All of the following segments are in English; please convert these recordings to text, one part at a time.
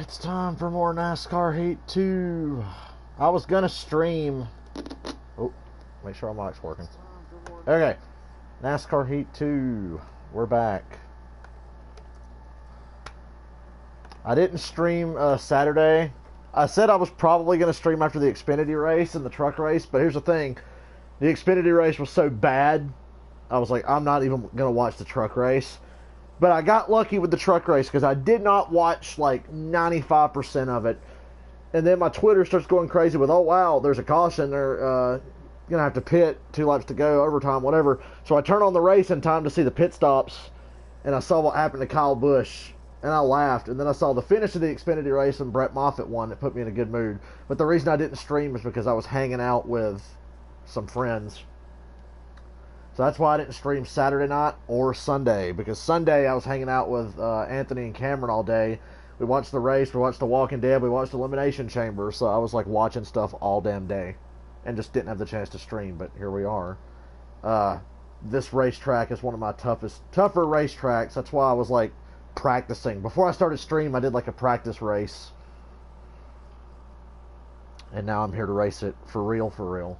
It's time for more NASCAR Heat 2. I was gonna stream. Oh, make sure my mic's working. Okay, NASCAR Heat 2. We're back. I didn't stream Saturday. I said I was probably gonna stream after the Xfinity race and the truck race, but here's the thing: the Xfinity race was so bad, I was like, I'm not even gonna watch the truck race. But I got lucky with the truck race because I did not watch like 95% of it. And then my Twitter starts going crazy with, oh wow, there's a caution. They're going to have to pit, 2 laps to go, overtime, whatever. So I turn on the race in time to see the pit stops. And I saw what happened to Kyle Busch. And I laughed. And then I saw the finish of the Xfinity race and Brett Moffitt won. It put me in a good mood. But the reason I didn't stream is because I was hanging out with some friends. So that's why I didn't stream Saturday night or Sunday. Because Sunday I was hanging out with Anthony and Cameron all day. We watched the race, we watched The Walking Dead, we watched Elimination Chamber. So I was like watching stuff all damn day. And just didn't have the chance to stream, but here we are. This racetrack is one of my tougher racetracks. That's why I was like practicing. Before I started stream, I did like a practice race. And now I'm here to race it for real, for real.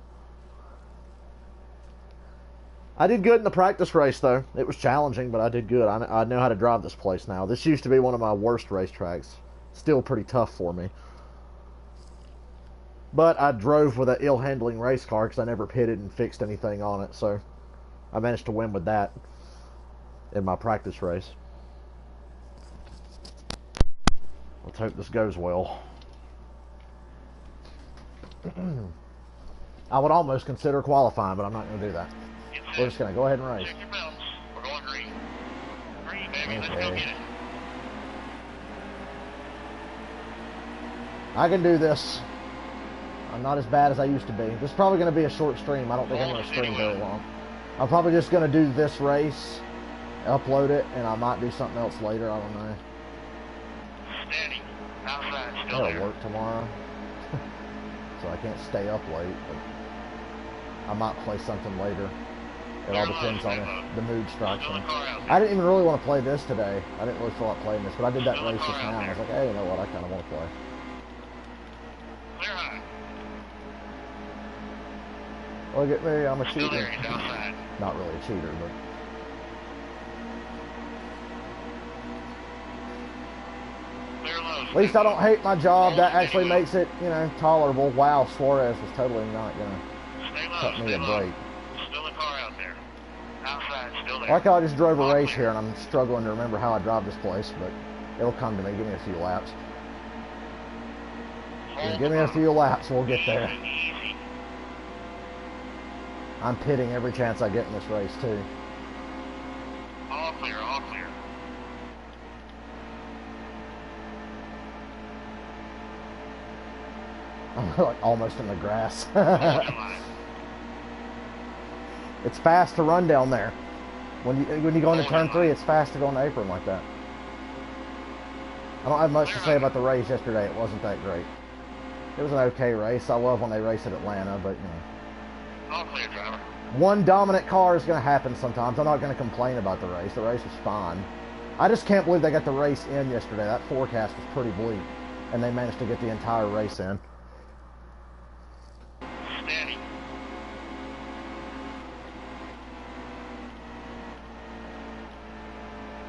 I did good in the practice race, though. It was challenging, but I did good. I know how to drive this place now. This used to be one of my worst racetracks. Still pretty tough for me. But I drove with an ill-handling race car because I never pitted and fixed anything on it. So I managed to win with that in my practice race. Let's hope this goes well. I would almost consider qualifying, but I'm not going to do that. We're just going to go ahead and race. Check your belts. We're going green. Green, baby. Let's go get it. I can do this. I'm not as bad as I used to be. This is probably going to be a short stream. I don't think I'm going to stream very long. I'm probably just going to do this race, upload it, and I might do something else later. I don't know. Steady. Outside, still I gotta there. work tomorrow, so I can't stay up late. But I might play something later. It all depends on the mood strikes me. I didn't even really want to play this today. I didn't really feel like playing this, but I did that race just now. I was like, hey, you know what? I kind of want to play. Clear high. Look at me, I'm a Still cheater. there. He's outside. Not really a cheater, but Clear low. at least I don't hate my job. That actually makes it, you know, tolerable. Wow, Suarez was totally not gonna Stay low. cut me Stay a low. break. Still a car out there. Outside, still there. I like how I just drove a race here, and I'm struggling to remember how I drive this place, but it'll come to me. Give me a few laps. Just give me a few laps, we'll get there. Easy. I'm pitting every chance I get in this race, too. All clear, all clear. I'm like almost in the grass. Hold your line. It's fast to run down there. When you go into turn 3, it's fast to go on the apron like that. I don't have much to say about the race yesterday. It wasn't that great. It was an okay race. I love when they race at Atlanta, but you know. All clear, driver. One dominant car is going to happen sometimes. I'm not going to complain about the race. The race was fine. I just can't believe they got the race in yesterday. That forecast was pretty bleak, and they managed to get the entire race in. Steady.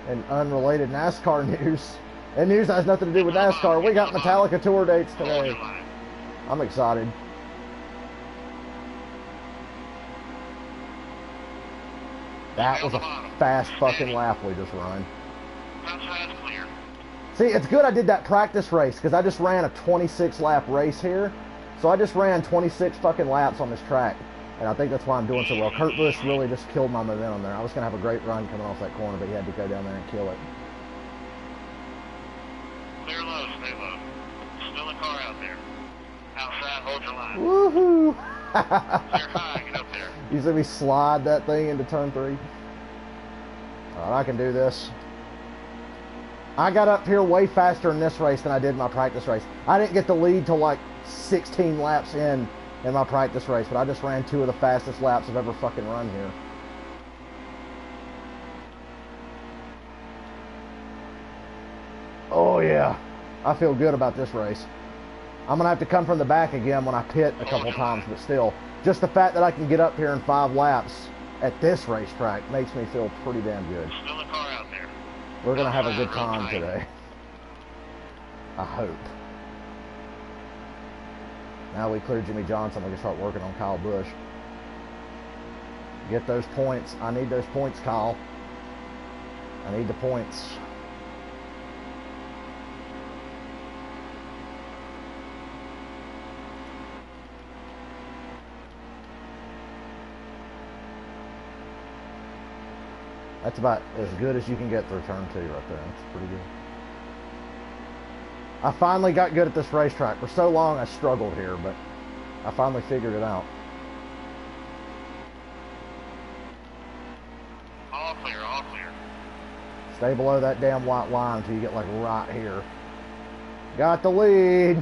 And unrelated NASCAR news, and news that has nothing to do with NASCAR, we got Metallica tour dates Hold today. your line. I'm excited. That was a fast fucking lap we just run. Outside's clear. See, it's good I did that practice race, because I just ran a 26 lap race here. So I just ran 26 fucking laps on this track. And I think that's why I'm doing so well. Kurt Busch really just killed my momentum there. I was going to have a great run coming off that corner, but he had to go down there and kill it. Clear low, stay low. Still a car out there. Outside, hold your line. Woohoo! Clear high, get up there. You see me slide that thing into turn 3? Alright, I can do this. I got up here way faster in this race than I did in my practice race. I didn't get the lead till like 16 laps in my practice race, but I just ran 2 of the fastest laps I've ever fucking run here. Oh yeah. I feel good about this race. I'm going to have to come from the back again when I pit a couple times, but still, just the fact that I can get up here in 5 laps at this racetrack makes me feel pretty damn good. Still a car out there. We're going to have a good time today. I hope. Now we cleared Jimmy Johnson, we can start working on Kyle Busch. Get those points. I need those points, Kyle. I need the points. That's about as good as you can get through turn 2 right there. That's pretty good. I finally got good at this racetrack. For so long I struggled here, but I finally figured it out. All clear, all clear. Stay below that damn white line until you get like right here. Got the lead.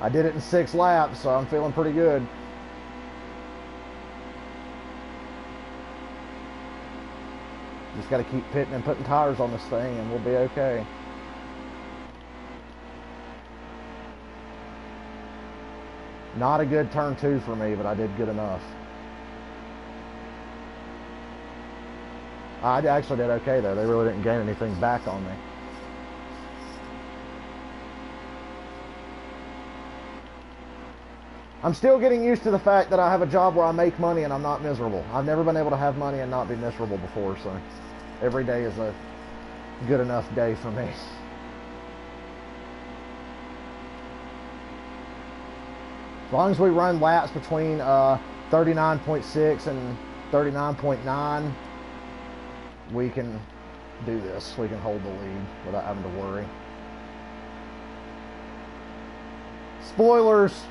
I did it in 6 laps, so I'm feeling pretty good. Just got to keep pitting and putting tires on this thing and we'll be okay. Not a good turn 2 for me, but I did good enough. I actually did okay though. They really didn't gain anything back on me. I'm still getting used to the fact that I have a job where I make money and I'm not miserable. I've never been able to have money and not be miserable before, so every day is a good enough day for me. As long as we run laps between 39.6 and 39.9, we can do this. We can hold the lead without having to worry. Spoilers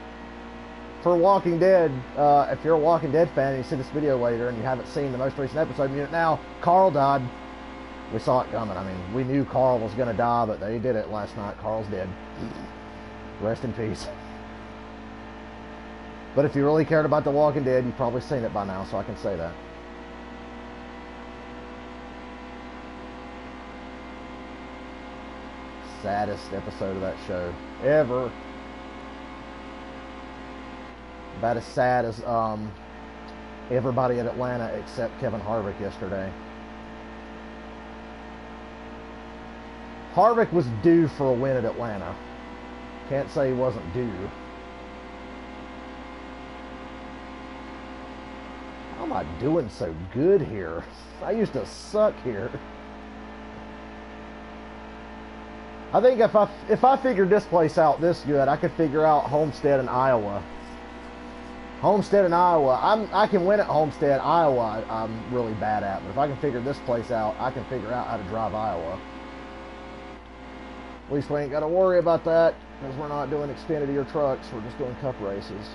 for Walking Dead. If you're a Walking Dead fan and you see this video later and you haven't seen the most recent episode, you know now Carl died. We saw it coming. I mean, we knew Carl was going to die, but they did it last night. Carl's dead. Rest in peace. But if you really cared about The Walking Dead, you've probably seen it by now, so I can say that. Saddest episode of that show ever. About as sad as everybody in Atlanta except Kevin Harvick yesterday. Harvick was due for a win at Atlanta. Can't say he wasn't due. How am I doing so good here? I used to suck here. I think if I figured this place out this good, I could figure out Homestead and Iowa. Homestead and Iowa, I can win at Homestead. Iowa, I'm really bad at. But if I can figure this place out, I can figure out how to drive Iowa. At least we ain't got to worry about that because we're not doing Xfinity or trucks. We're just doing cup races.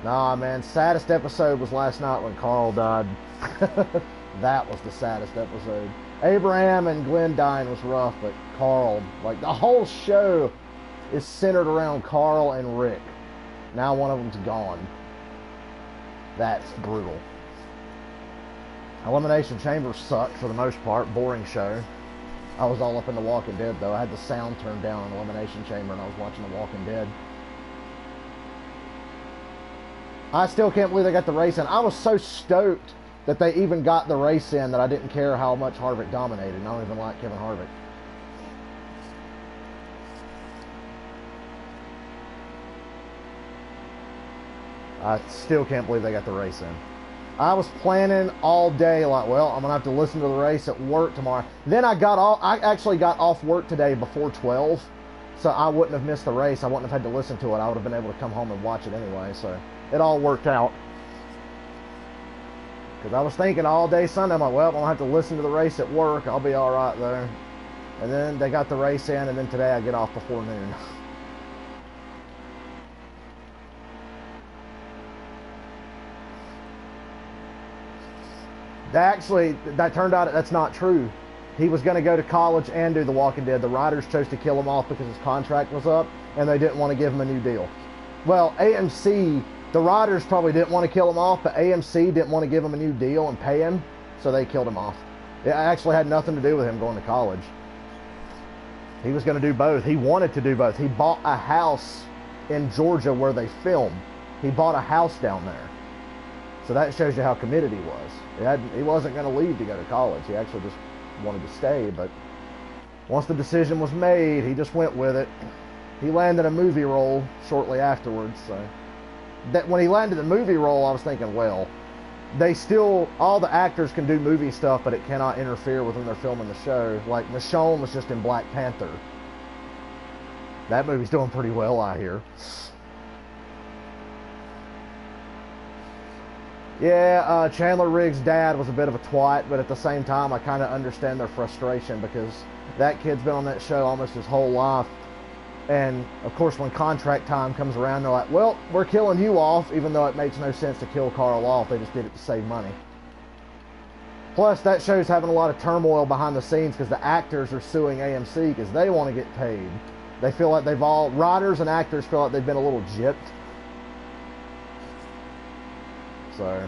Nah, man, saddest episode was last night when Carl died. That was the saddest episode. Abraham and Glenn dying was rough, but Carl, like the whole show is centered around Carl and Rick. Now one of them's gone. That's brutal. Elimination Chamber sucked for the most part. Boring show. I was all up in The Walking Dead though. I had the sound turned down on Elimination Chamber and I was watching The Walking Dead. I still can't believe they got the race in. I was so stoked that they even got the race in that I didn't care how much Harvick dominated. And I don't even like Kevin Harvick. I still can't believe they got the race in. I was planning all day like, well, I'm going to have to listen to the race at work tomorrow. Then I actually got off work today before 12, so I wouldn't have missed the race. I wouldn't have had to listen to it. I would have been able to come home and watch it anyway, so it all worked out. Because I was thinking all day Sunday, I'm like, well, I'm going to have to listen to the race at work. I'll be all right there. And then they got the race in, and then today I get off before noon. That turned out that's not true. He was going to go to college and do The Walking Dead. The writers chose to kill him off because his contract was up, and they didn't want to give him a new deal. Well, AMC, the writers probably didn't want to kill him off, but AMC didn't want to give him a new deal and pay him, so they killed him off. It actually had nothing to do with him going to college. He was going to do both. He wanted to do both. He bought a house in Georgia where they film. He bought a house down there. So that shows you how committed he was. He wasn't going to leave to go to college. He actually just wanted to stay. But once the decision was made, he just went with it. He landed a movie role shortly afterwards. So that when he landed the movie role, I was thinking, well, they still, all the actors can do movie stuff, but it cannot interfere with when they're filming the show. Like Michonne was just in Black Panther. That movie's doing pretty well, I hear. Yeah, Chandler Riggs' dad was a bit of a twat, but at the same time, I kind of understand their frustration because that kid's been on that show almost his whole life. And, of course, when contract time comes around, they're like, well, we're killing you off, even though it makes no sense to kill Carl off. They just did it to save money. Plus, that show's having a lot of turmoil behind the scenes because the actors are suing AMC because they want to get paid. They feel like writers and actors feel like they've been a little gypped. So,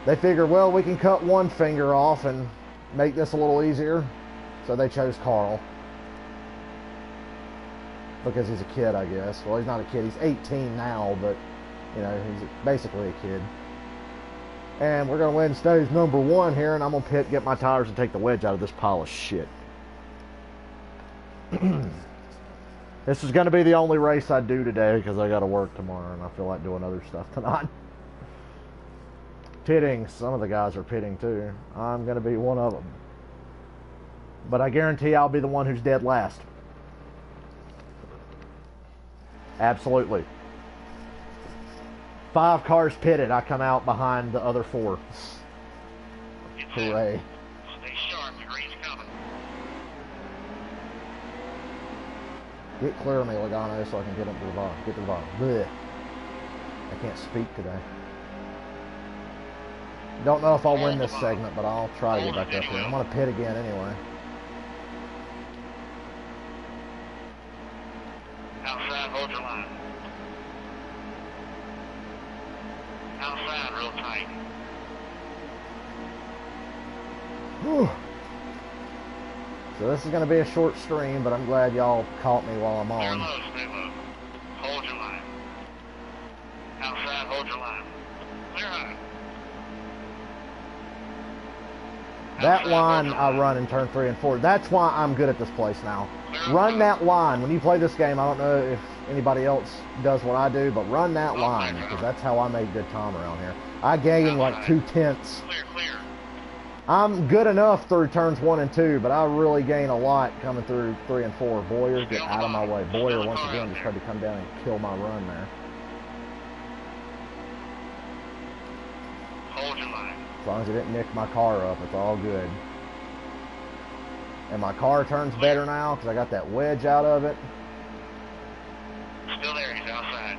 they figure, well, we can cut one finger off and make this a little easier. So they chose Carl. Because he's a kid, I guess. Well, he's not a kid. He's 18 now, but, you know, he's basically a kid. And we're going to win stage number 1 here, and I'm going to pit, get my tires, and take the wedge out of this pile of shit. This is going to be the only race I do today because I got to work tomorrow, and I feel like doing other stuff tonight. Pitting. Some of the guys are pitting, too. I'm going to be one of them. But I guarantee I'll be the one who's dead last. Absolutely. 5 cars pitted. I come out behind the other 4. Hooray. Stay sharp, the green's coming. Get clear of me, Logano, so I can get up to the bottom. Get to the bottom. Blech. I can't speak today. Don't know if I'll win this segment, but I'll try to get back up here. I'm going to pit again anyway. Outside, hold your line. Outside, real tight. Whew. So this is going to be a short stream, but I'm glad y'all caught me while I'm Clear on. low, stay low. Hold your line. Outside, hold your line. Clear high. That line I run in turn 3 and 4. That's why I'm good at this place now. Run that line. When you play this game, I don't know if anybody else does what I do, but run that line, because that's how I make good time around here. I gain like 2/10. Clear, clear. I'm good enough through turns 1 and 2, but I really gain a lot coming through 3 and 4. Boyer, get out of my way. Boyer, once again, just tried to come down and kill my run there. Hold your line. As long as it didn't nick my car up, it's all good. And my car turns better now because I got that wedge out of it. Still there, he's outside.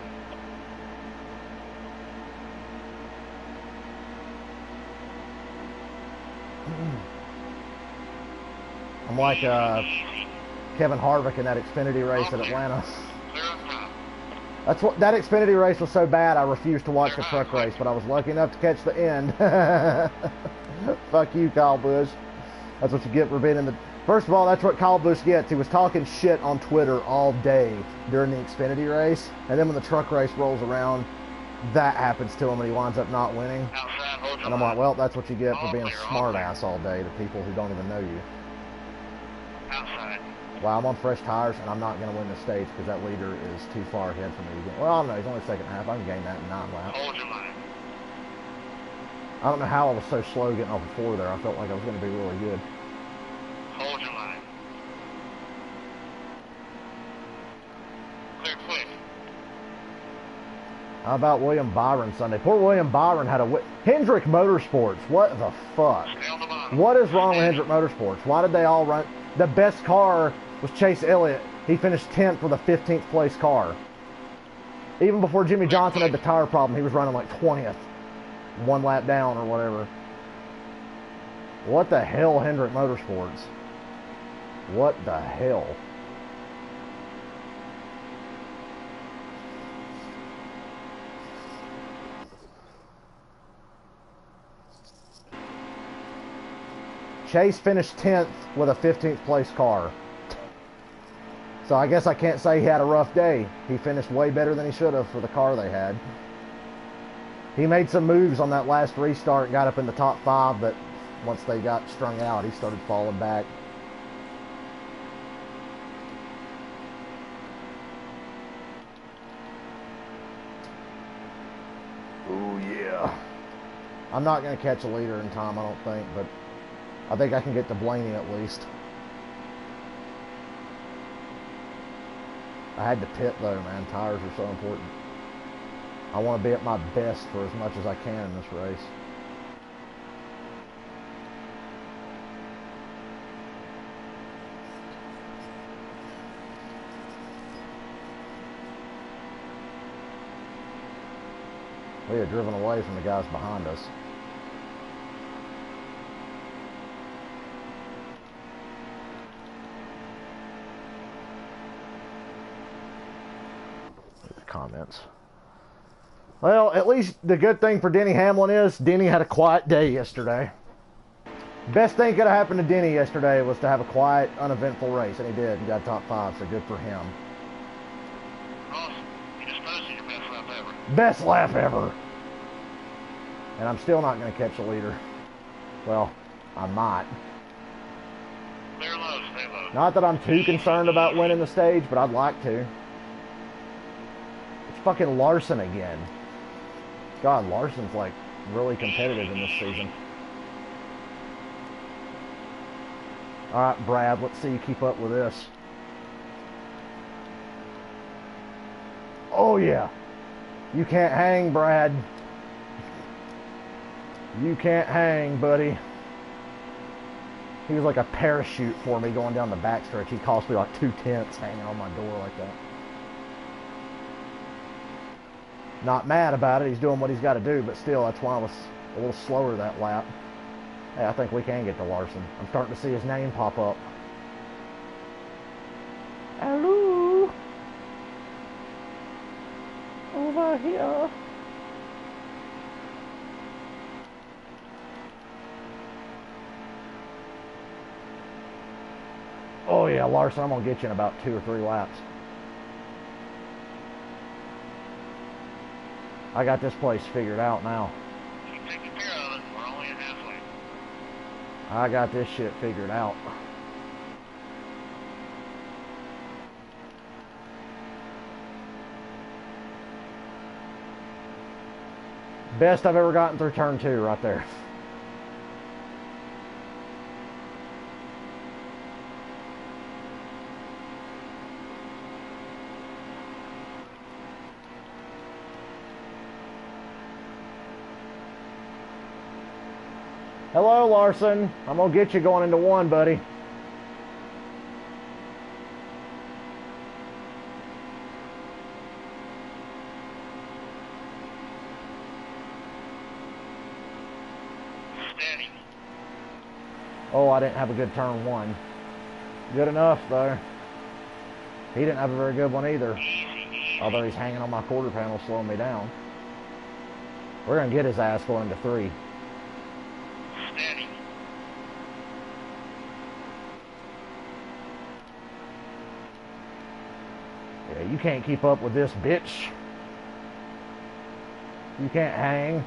I'm like Easy. Kevin Harvick in that Xfinity race at Atlanta. Clear up top. That's what that Xfinity race was so bad. I refused to watch the truck race, but I was lucky enough to catch the end. Fuck you, Kyle Busch. That's what you get for being in the. First of all, that's what Kyle Busch gets. He was talking shit on Twitter all day during the Xfinity race, and then when the truck race rolls around, that happens to him, and he winds up not winning. Outside, hold your And I'm line. like, well, that's what you get for All being a clear, all smart clear. ass all day to people who don't even know you. Outside. Well, I'm on fresh tires, and I'm not going to win the stage because that leader is too far ahead for me to get. Well, I don't know. He's only second half. I can gain that in 9 laps. Hold your line. I don't know how I was so slow getting off of 4 there. I felt like I was going to be really good. Hold your line. Clear quick. How about William Byron Sunday? Poor William Byron had a... Hendrick Motorsports. What the fuck? Stay on the bottom. What is wrong with Hendrick Motorsports? Why did they all run... The best car was Chase Elliott. He finished 10th with a 15th place car. Even before Jimmy Johnson had the tire problem, he was running like 20th. 1 lap down or whatever. What the hell, Hendrick Motorsports? What the hell? Chase finished 10th with a 15th place car. So I guess I can't say he had a rough day. He finished way better than he should have for the car they had. He made some moves on that last restart and got up in the top 5, but once they got strung out, he started falling back. Oh yeah. I'm not going to catch a leader in time, I don't think, but I think I can get to Blaney at least. I had to pit though, man. Tires are so important. I want to be at my best for as much as I can in this race. We had driven away from the guys behind us. Comments. Well, at least the good thing for Denny Hamlin is Denny had a quiet day yesterday. Best thing could have happened to Denny yesterday was to have a quiet, uneventful race, and he did. He got top 5, so good for him. Awesome. You just posted your best lap ever. Best lap ever. And I'm still not going to catch a leader. Well, I might. Clear low, stay low. Not that I'm too concerned about winning the stage, but I'd like to. It's fucking Larson again. God, Larson's like really competitive in this season. Alright, Brad, let's see you keep up with this. Oh yeah. You can't hang, Brad. You can't hang, buddy. He was like a parachute for me going down the backstretch. He cost me like 2 tenths hanging on my door like that. Not mad about it. He's doing what he's got to do, but still, that's why I was a little slower that lap. Hey, I think we can get to Larson. I'm starting to see his name pop up. Hello. Over here. Oh yeah, Larson, I'm going to get you in about 2 or 3 laps. I got this place figured out now. Keep taking care of it. We're only at halfway. I got this shit figured out. Best I've ever gotten through turn 2 right there. Hello, Larson. I'm going to get you going into 1, buddy. Steady. Oh, I didn't have a good turn 1. Good enough, though. He didn't have a very good one either. Although he's hanging on my quarter panel, slowing me down. We're going to get his ass going into 3. Steady. Yeah, you can't keep up with this, bitch. You can't hang.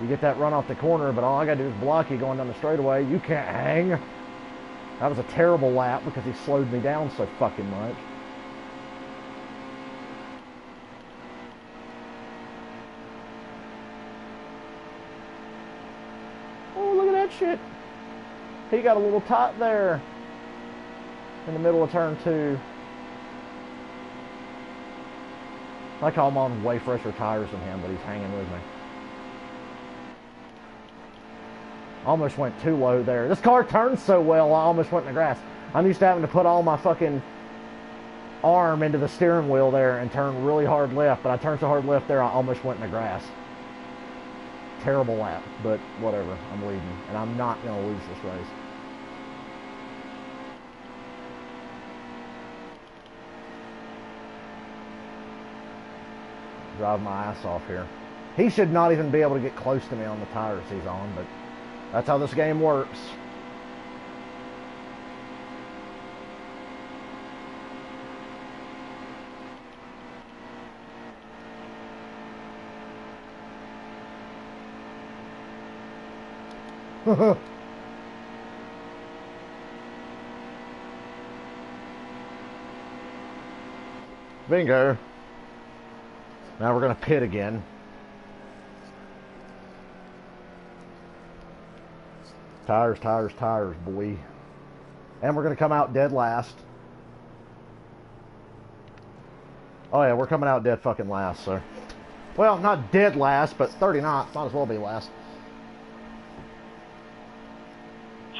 You get that run off the corner, but all I got to do is block you going down the straightaway. You can't hang. That was a terrible lap because he slowed me down so fucking much. Oh, look at that shit. He got a little tight there in the middle of turn 2. I call him on way fresher tires than him, but he's hanging with me. Almost went too low there. This car turns so well, I almost went in the grass. I'm used to having to put all my fucking arm into the steering wheel there and turn really hard left, but I turned so hard left there, I almost went in the grass. Terrible lap, but whatever. I'm leading, and I'm not going to lose this race. Drive my ass off here. He should not even be able to get close to me on the tires he's on, but That's how this game works. Bingo. Now we're going to pit again. Tires, tires, tires, boy. And we're going to come out dead last. Oh yeah, we're coming out dead fucking last, so. Well, not dead last, but 39th. Might as well be last.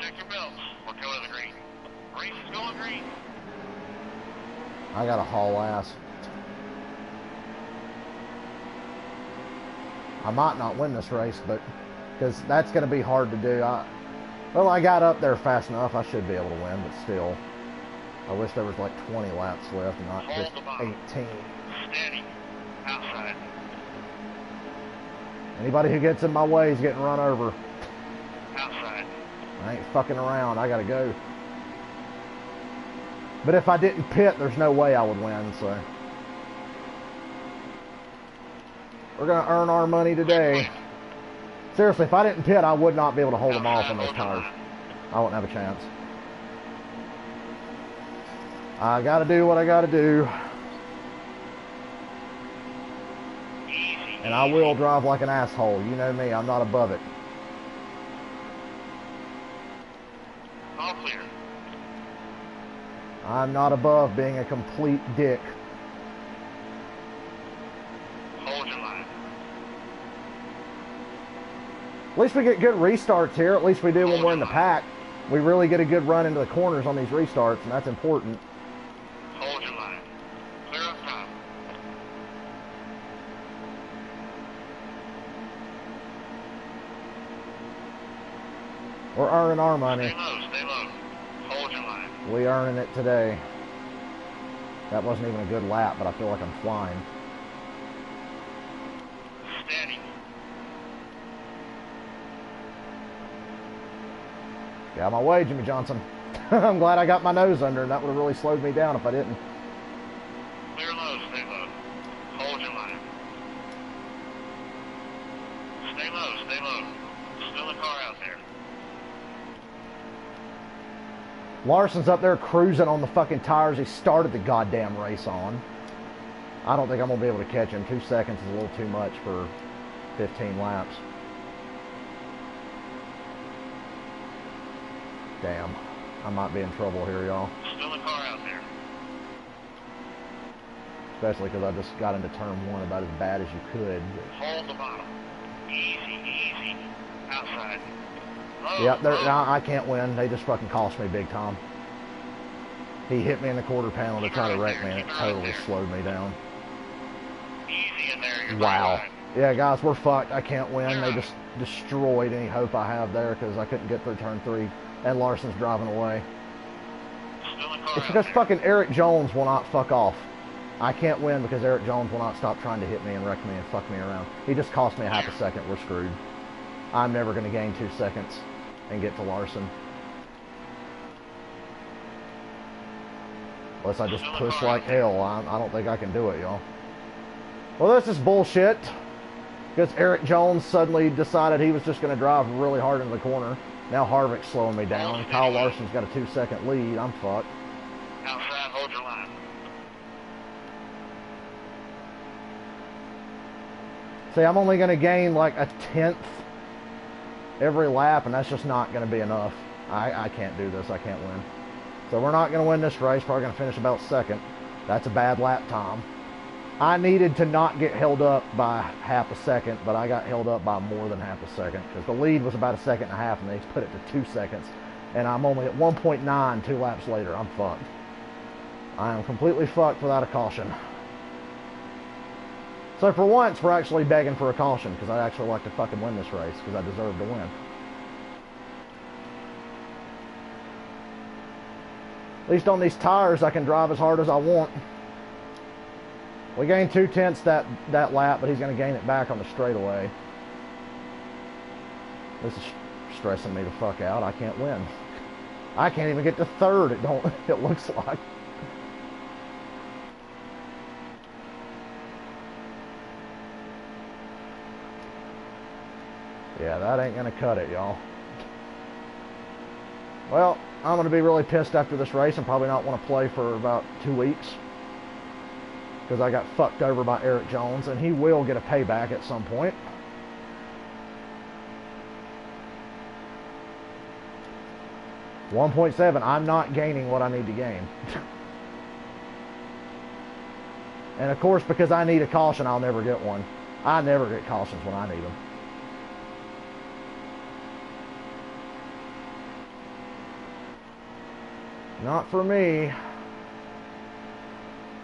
Check your belts. We're going to the green. Race is going green. I got to haul ass. I might not win this race, but because that's going to be hard to do. Well, I got up there fast enough. I should be able to win, but still. I wish there was like 20 laps left and not just 18. Steady. Outside. Anybody who gets in my way is getting run over. Outside. I ain't fucking around. I got to go. But if I didn't pit, there's no way I would win, so. We're going to earn our money today. Seriously, if I didn't pit, I would not be able to hold them off on those tires. I wouldn't have a chance. I got to do what I got to do. And I will drive like an asshole. You know me, I'm not above it. All clear. I'm not above being a complete dick. Hold your line. At least we get good restarts here. At least we do when we're in the pack. We really get a good run into the corners on these restarts, and that's important. Hold your line. Clear up top. We're earning our money. Stay low, stay low. Hold your line. We earning it today. That wasn't even a good lap, but I feel like I'm flying. Steady. Get out of my way, Jimmy Johnson. I'm glad I got my nose under, and that would have really slowed me down if I didn't. Clear low, stay low. Hold your line. Stay low, stay low. Still a car out there. Larson's up there cruising on the fucking tires he started the goddamn race on. I don't think I'm going to be able to catch him. 2 seconds is a little too much for 15 laps. Damn. I might be in trouble here, y'all. Still a car out there. Especially because I just got into turn 1 about as bad as you could. Hold the bottom. Easy, easy. Outside. Low, Yep, low. no, I can't win. They just fucking cost me big time. He hit me in the quarter panel to try to wreck me, and it totally slowed me down. Easy in there. You're Wow. right. Yeah, guys, we're fucked. I can't win. They just destroyed any hope I have there because I couldn't get through turn 3. And Larson's driving away. Still a car It's out because there. fucking Eric Jones will not fuck off. I can't win because Eric Jones will not stop trying to hit me and wreck me and fuck me around. He just cost me a half a second. We're screwed. I'm never going to gain 2 seconds and get to Larson. Unless I just push like hell. I don't think I can do it, y'all. Well, this is bullshit. Because Eric Jones suddenly decided he was just going to drive really hard into the corner. Now Harvick's slowing me down. Kyle Larson's got a 2-second lead. I'm fucked. Outside, hold your line. See, I'm only going to gain like a 10th every lap, and that's just not going to be enough. I can't do this. I can't win. So we're not going to win this race. Probably going to finish about 2nd. That's a bad lap time. I needed to not get held up by half a second, but I got held up by more than half a second because the lead was about 1.5 seconds, and they put it to 2 seconds. And I'm only at 1.9 2 laps later. I'm fucked. I am completely fucked without a caution. So for once, we're actually begging for a caution because I'd actually like to fucking win this race because I deserve to win. At least on these tires, I can drive as hard as I want. We gained 0.2 that lap, but he's going to gain it back on the straightaway. This is stressing me the fuck out. I can't win. I can't even get to third. It looks like. Yeah, that ain't gonna cut it, y'all. Well, I'm gonna be really pissed after this race and probably not want to play for about 2 weeks. Because I got fucked over by Eric Jones, and he will get a payback at some point. .7, I'm not gaining what I need to gain. And of course, because I need a caution, I'll never get one. I never get cautions when I need them. Not for me.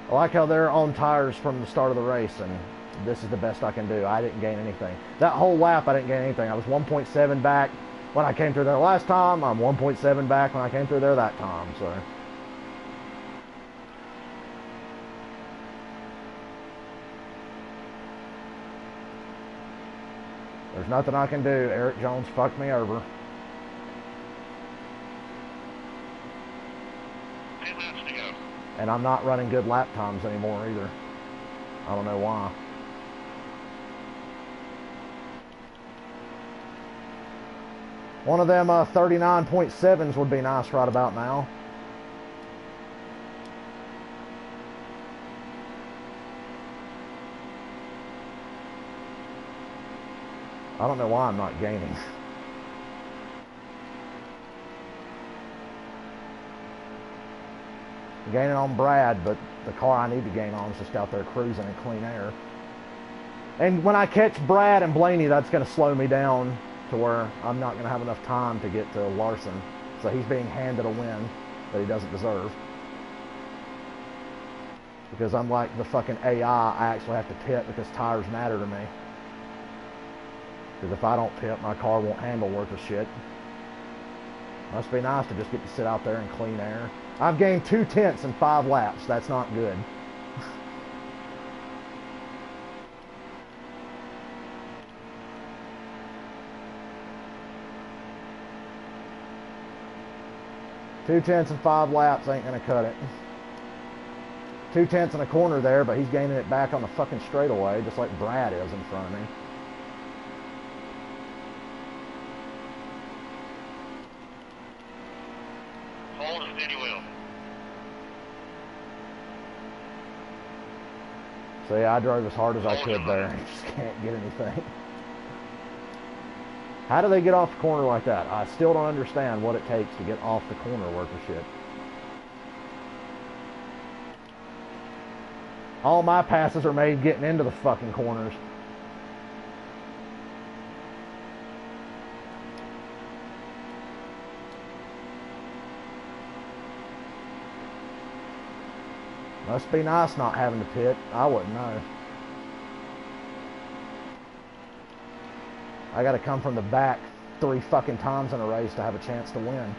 I like how they're on tires from the start of the race, and this is the best I can do. I didn't gain anything. That whole lap, I didn't gain anything. I was 1.7 back when I came through there last time. I'm 1.7 back when I came through there that time, so. There's nothing I can do. Eric Jones fucked me over. 10 laps to go. And I'm not running good lap times anymore either. I don't know why. One of them 39.7s would be nice right about now. I don't know why I'm not gaining. I'm gaining on Brad, but the car I need to gain on is just out there cruising in clean air. And when I catch Brad and Blaney, that's going to slow me down to where I'm not going to have enough time to get to Larson. So he's being handed a win that he doesn't deserve. Because unlike the fucking AI, I actually have to pit because tires matter to me. Because if I don't pit, my car won't handle worth of shit. Must be nice to just get to sit out there in clean air. I've gained 2/10 in 5 laps. That's not good. Two tenths in 5 laps ain't gonna cut it. 2/10 in a corner there, but he's gaining it back on the fucking straightaway, just like Brad is in front of me. Hold a steady wheel. So yeah, I drove as hard as I could there. I just can't get anything. How do they get off the corner like that? I still don't understand what it takes to get off the corner worth of shit. All my passes are made getting into the fucking corners. Must be nice not having to pit. I wouldn't know. I got to come from the back 3 fucking times in a race to have a chance to win.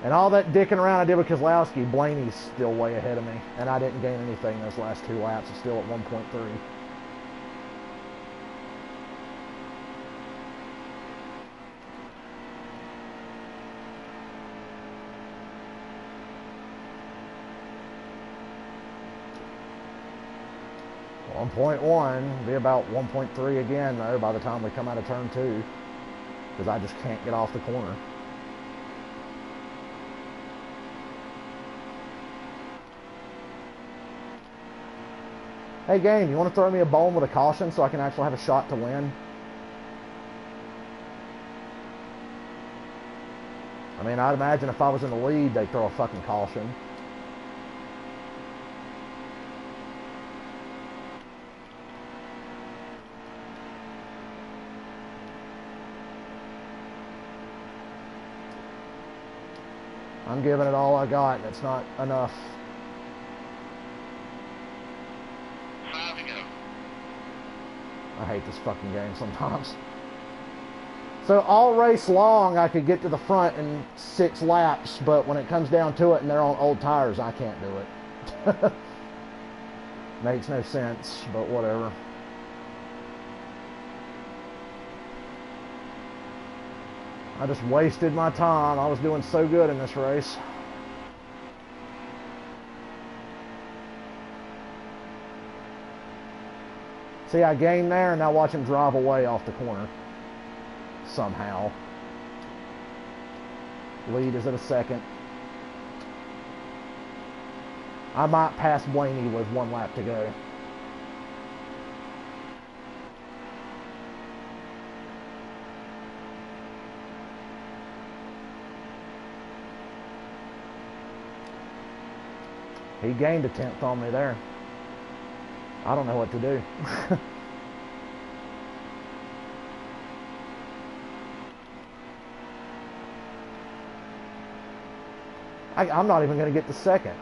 And all that dicking around I did with Keselowski, Blaney's still way ahead of me. And I didn't gain anything those last 2 laps. It's still at 1.3. .1, be about 1.3 again though by the time we come out of turn 2, because I just can't get off the corner. Hey game, you want to throw me a bone with a caution so I can actually have a shot to win? I mean, I'd imagine if I was in the lead, they'd throw a fucking caution. I'm giving it all I got, and it's not enough. 5 to go. I hate this fucking game sometimes. So all race long, I could get to the front in 6 laps, but when it comes down to it and they're on old tires, I can't do it. Makes no sense, but whatever. I just wasted my time. I was doing so good in this race. See, I gained there, and now watch him drive away off the corner. Somehow. Lead is at a second. I might pass Blaney with 1 lap to go. He gained a 10th on me there. I don't know what to do. I'm not even going to get the second.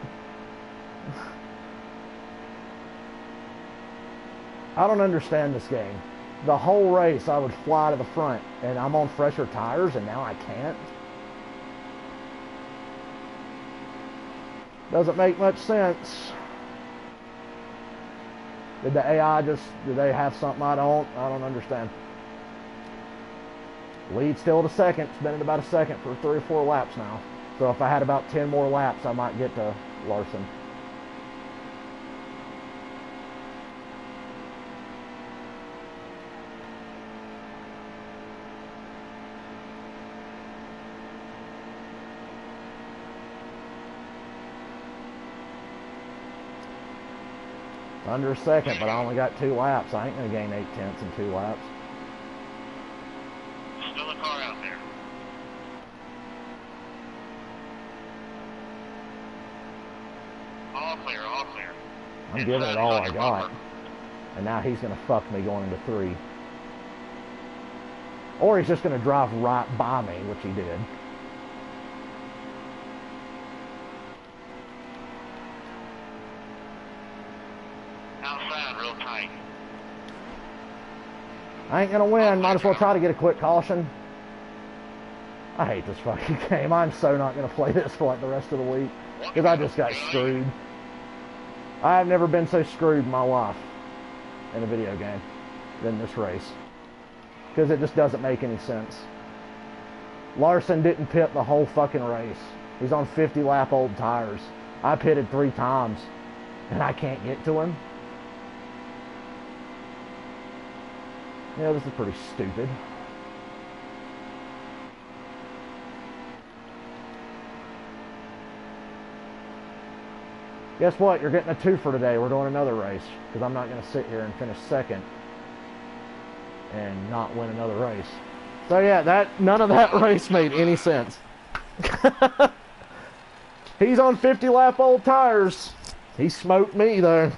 I don't understand this game. The whole race I would fly to the front, and I'm on fresher tires, and now I can't. Doesn't make much sense. Did the AI did they have something I don't understand. Lead still at a second. It's been at about a second for 3 or 4 laps now. So if I had about 10 more laps, I might get to Larson. Under a second, but I only got 2 laps. I ain't going to gain 8/10 in 2 laps. Still a car out there. All clear, all clear. I'm giving it all I got. And now he's going to fuck me going into 3. Or he's just going to drive right by me, which he did. Outside, real tight. I ain't going to win. Might as well try to get a quick caution. I hate this fucking game. I'm so not going to play this for like the rest of the week. Because I just got screwed. I have never been so screwed in my life in a video game than this race. Because it just doesn't make any sense. Larson didn't pit the whole fucking race. He's on 50 lap old tires. I pitted 3 times. And I can't get to him. Yeah, this is pretty stupid. Guess what? You're getting a 2 for today. We're doing another race. Because I'm not going to sit here and finish second and not win another race. So yeah, none of that race made any sense. He's on 50 lap old tires. He smoked me though.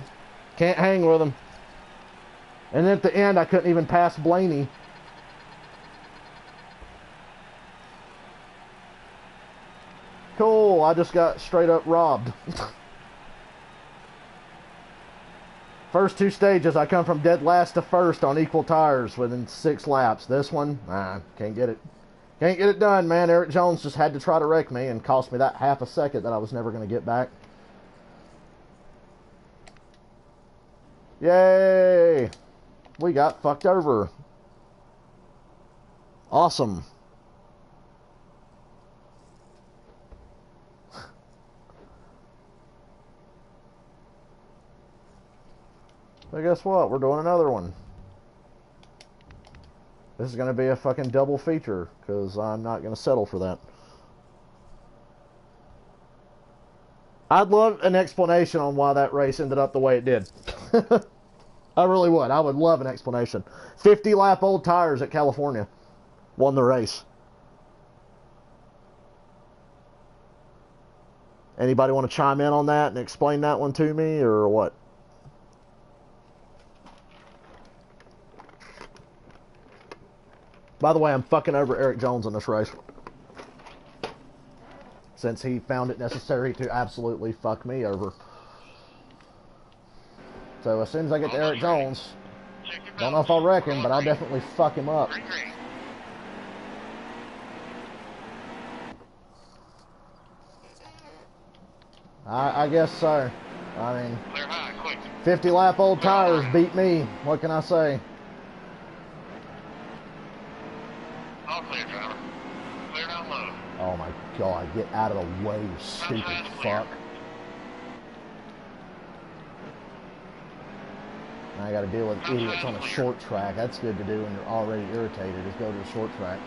Can't hang with him. And then at the end, I couldn't even pass Blaney. Cool, I just got straight up robbed. First 2 stages, I come from dead last to first on equal tires within 6 laps. This one, can't get it. Can't get it done, man. Eric Jones just had to try to wreck me and cost me that half a second that I was never going to get back. Yay! We got fucked over. Awesome. But guess what? We're doing another one. This is going to be a fucking double feature, because I'm not going to settle for that. I'd love an explanation on why that race ended up the way it did. I really would. I would love an explanation. 50 lap old tires at California won the race. Anybody want to chime in on that and explain that one to me, or what? By the way, I'm fucking over Eric Jones in this race. Since he found it necessary to absolutely fuck me over. So as soon as I get to Eric Jones, don't know if I'll wreck him, but I'll definitely fuck him up. I guess so. I mean, 50 lap old tires beat me. What can I say? All clear, driver. Clear down low. Oh my god, get out of the way, you stupid Outside's clear. fuck. Now I gotta deal with idiots on a short track. That's good to do when you're already irritated, is go to a short track.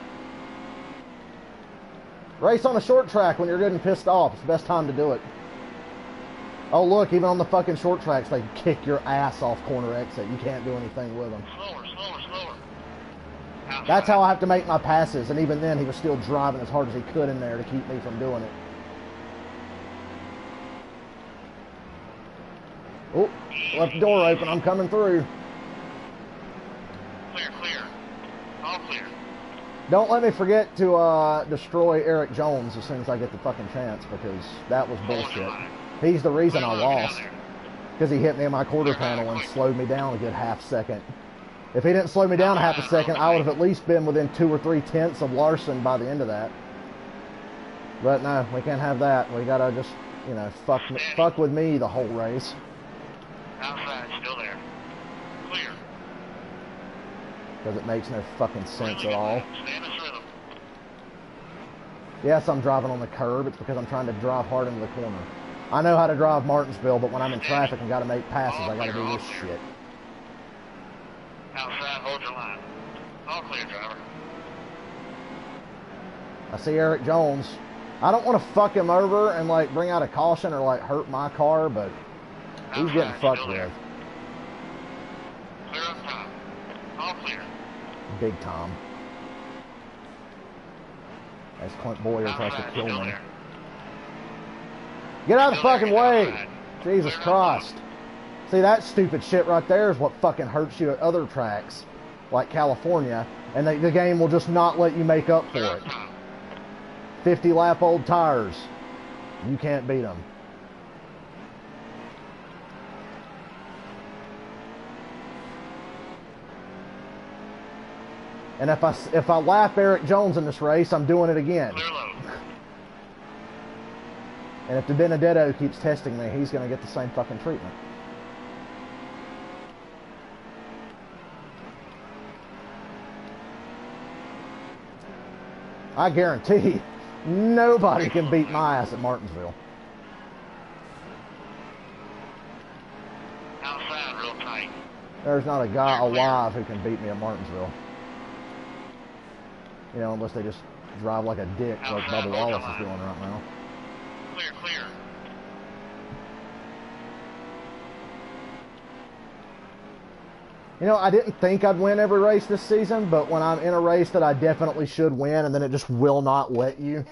Race on a short track when you're getting pissed off. It's the best time to do it. Oh look, even on the fucking short tracks, they kick your ass off corner exit. You can't do anything with them. Slower, slower, slower. Outside. That's how I have to make my passes, and even then he was still driving as hard as he could in there to keep me from doing it. Oh, left the door open, I'm coming through. Clear, clear. All clear. Don't let me forget to destroy Eric Jones as soon as I get the fucking chance, because that was bullshit. He's the reason I lost, because he hit me in my quarter panel and slowed me down a good half second. If he didn't slow me down a half a second, I would have at least been within 2 or 3 tenths of Larson by the end of that. But no, we can't have that. We gotta just, you know, fuck with me the whole race. Outside, still there. Clear. Because it makes no fucking sense at all. Stay in this rhythm. Yes, I'm driving on the curb. It's because I'm trying to drive hard into the corner. I know how to drive Martinsville, but when I'm in traffic and gotta make passes, I gotta do this shit. Outside, hold your line. All clear, driver. I see Eric Jones. I don't want to fuck him over and like bring out a caution or like hurt my car, but he's getting fucked with. Clear up top. All clear. Big time. As Clint Boyer tries to kill me. Get out of the fucking way! Jesus Christ. See, that stupid shit right there is what fucking hurts you at other tracks, like California, and the game will just not let you make up for it. 50 lap old tires. You can't beat them. And if I lap Eric Jones in this race, I'm doing it again. And if the Benedetto keeps testing me, he's going to get the same fucking treatment. I guarantee nobody can beat my ass at Martinsville. Outside, real tight. There's not a guy alive who can beat me at Martinsville. You know, unless they just drive like a dick like Bubba Wallace is doing right now. Clear, clear. You know, I didn't think I'd win every race this season, but when I'm in a race that I definitely should win and then it just will not let you.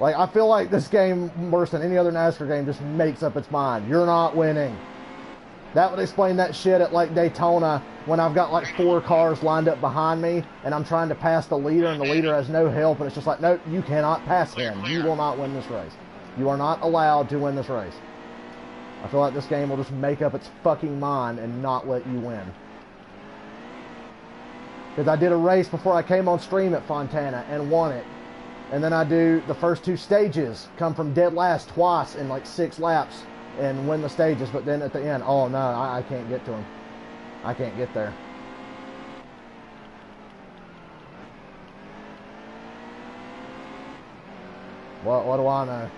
Like, I feel like this game, worse than any other NASCAR game, just makes up its mind. You're not winning. That would explain that shit at, like, Daytona when I've got, like, 4 cars lined up behind me and I'm trying to pass the leader and the leader has no help and it's just like, nope, you cannot pass him. You will not win this race. You are not allowed to win this race. I feel like this game will just make up its fucking mind and not let you win. Because I did a race before I came on stream at Fontana and won it. And then I do the first 2 stages, come from dead last twice in like 6 laps and win the stages. But then at the end, oh no, I can't get to him. I can't get there. What do I know?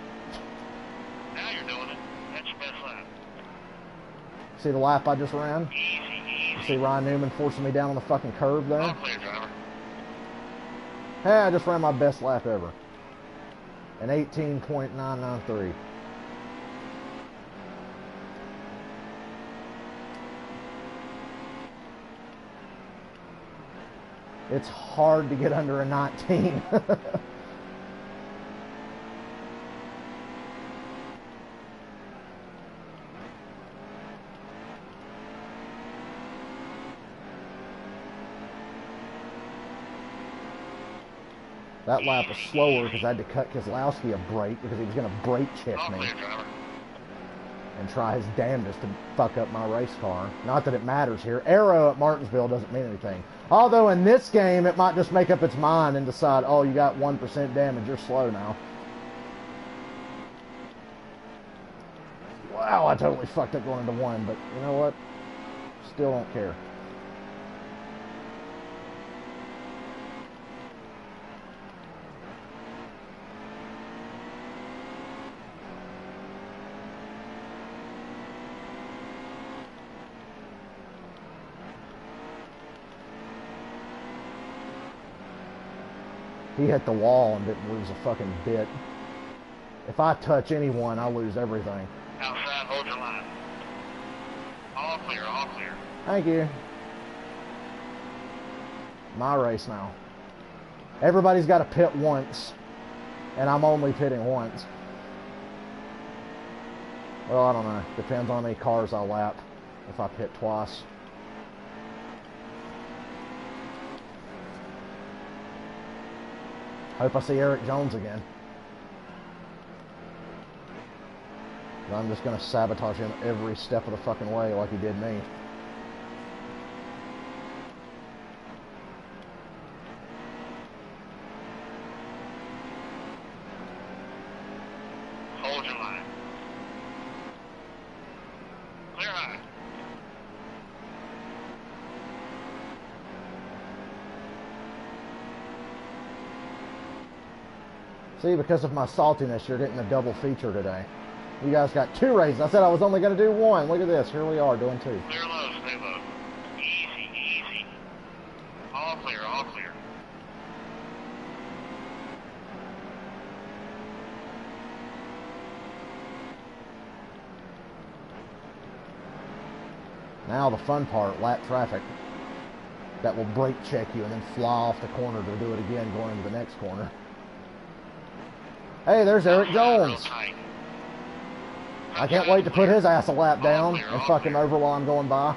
Now you're doing it. That's your best lap. See the lap I just ran? Easy, easy. You see Ryan Newman forcing me down on the fucking curb there? All clear, driver. Hey, I just ran my best lap ever. An 18.993. It's hard to get under a 19. That lap was slower because I had to cut Keselowski a break because he was going to brake check All me clear, driver. and try his damnedest to fuck up my race car. Not that it matters here. Aero at Martinsville doesn't mean anything. Although in this game, it might just make up its mind and decide, oh, you got 1% damage, you're slow now. Wow, I totally fucked up going into 1, but you know what? Still don't care. He hit the wall and didn't lose a fucking bit. If I touch anyone, I lose everything. Outside, hold your line. All clear, all clear. Thank you. My race now. Everybody's got to pit once, and I'm only pitting once. Well, I don't know. Depends on how many cars I lap if I pit twice. Hope I see Eric Jones again. I'm just going to sabotage him every step of the fucking way like he did me. Hold your line. Clear high. See, because of my saltiness, you're getting a double feature today. You guys got 2 races. I said I was only going to do 1. Look at this. Here we are doing 2. Clear low, stay low. Easy, easy. All clear, all clear. Now the fun part, lap traffic. That will brake check you and then fly off the corner to do it again going into the next corner. Hey, there's Eric Jones. I can't wait to put his ass a lap down and fuck him over while I'm going by.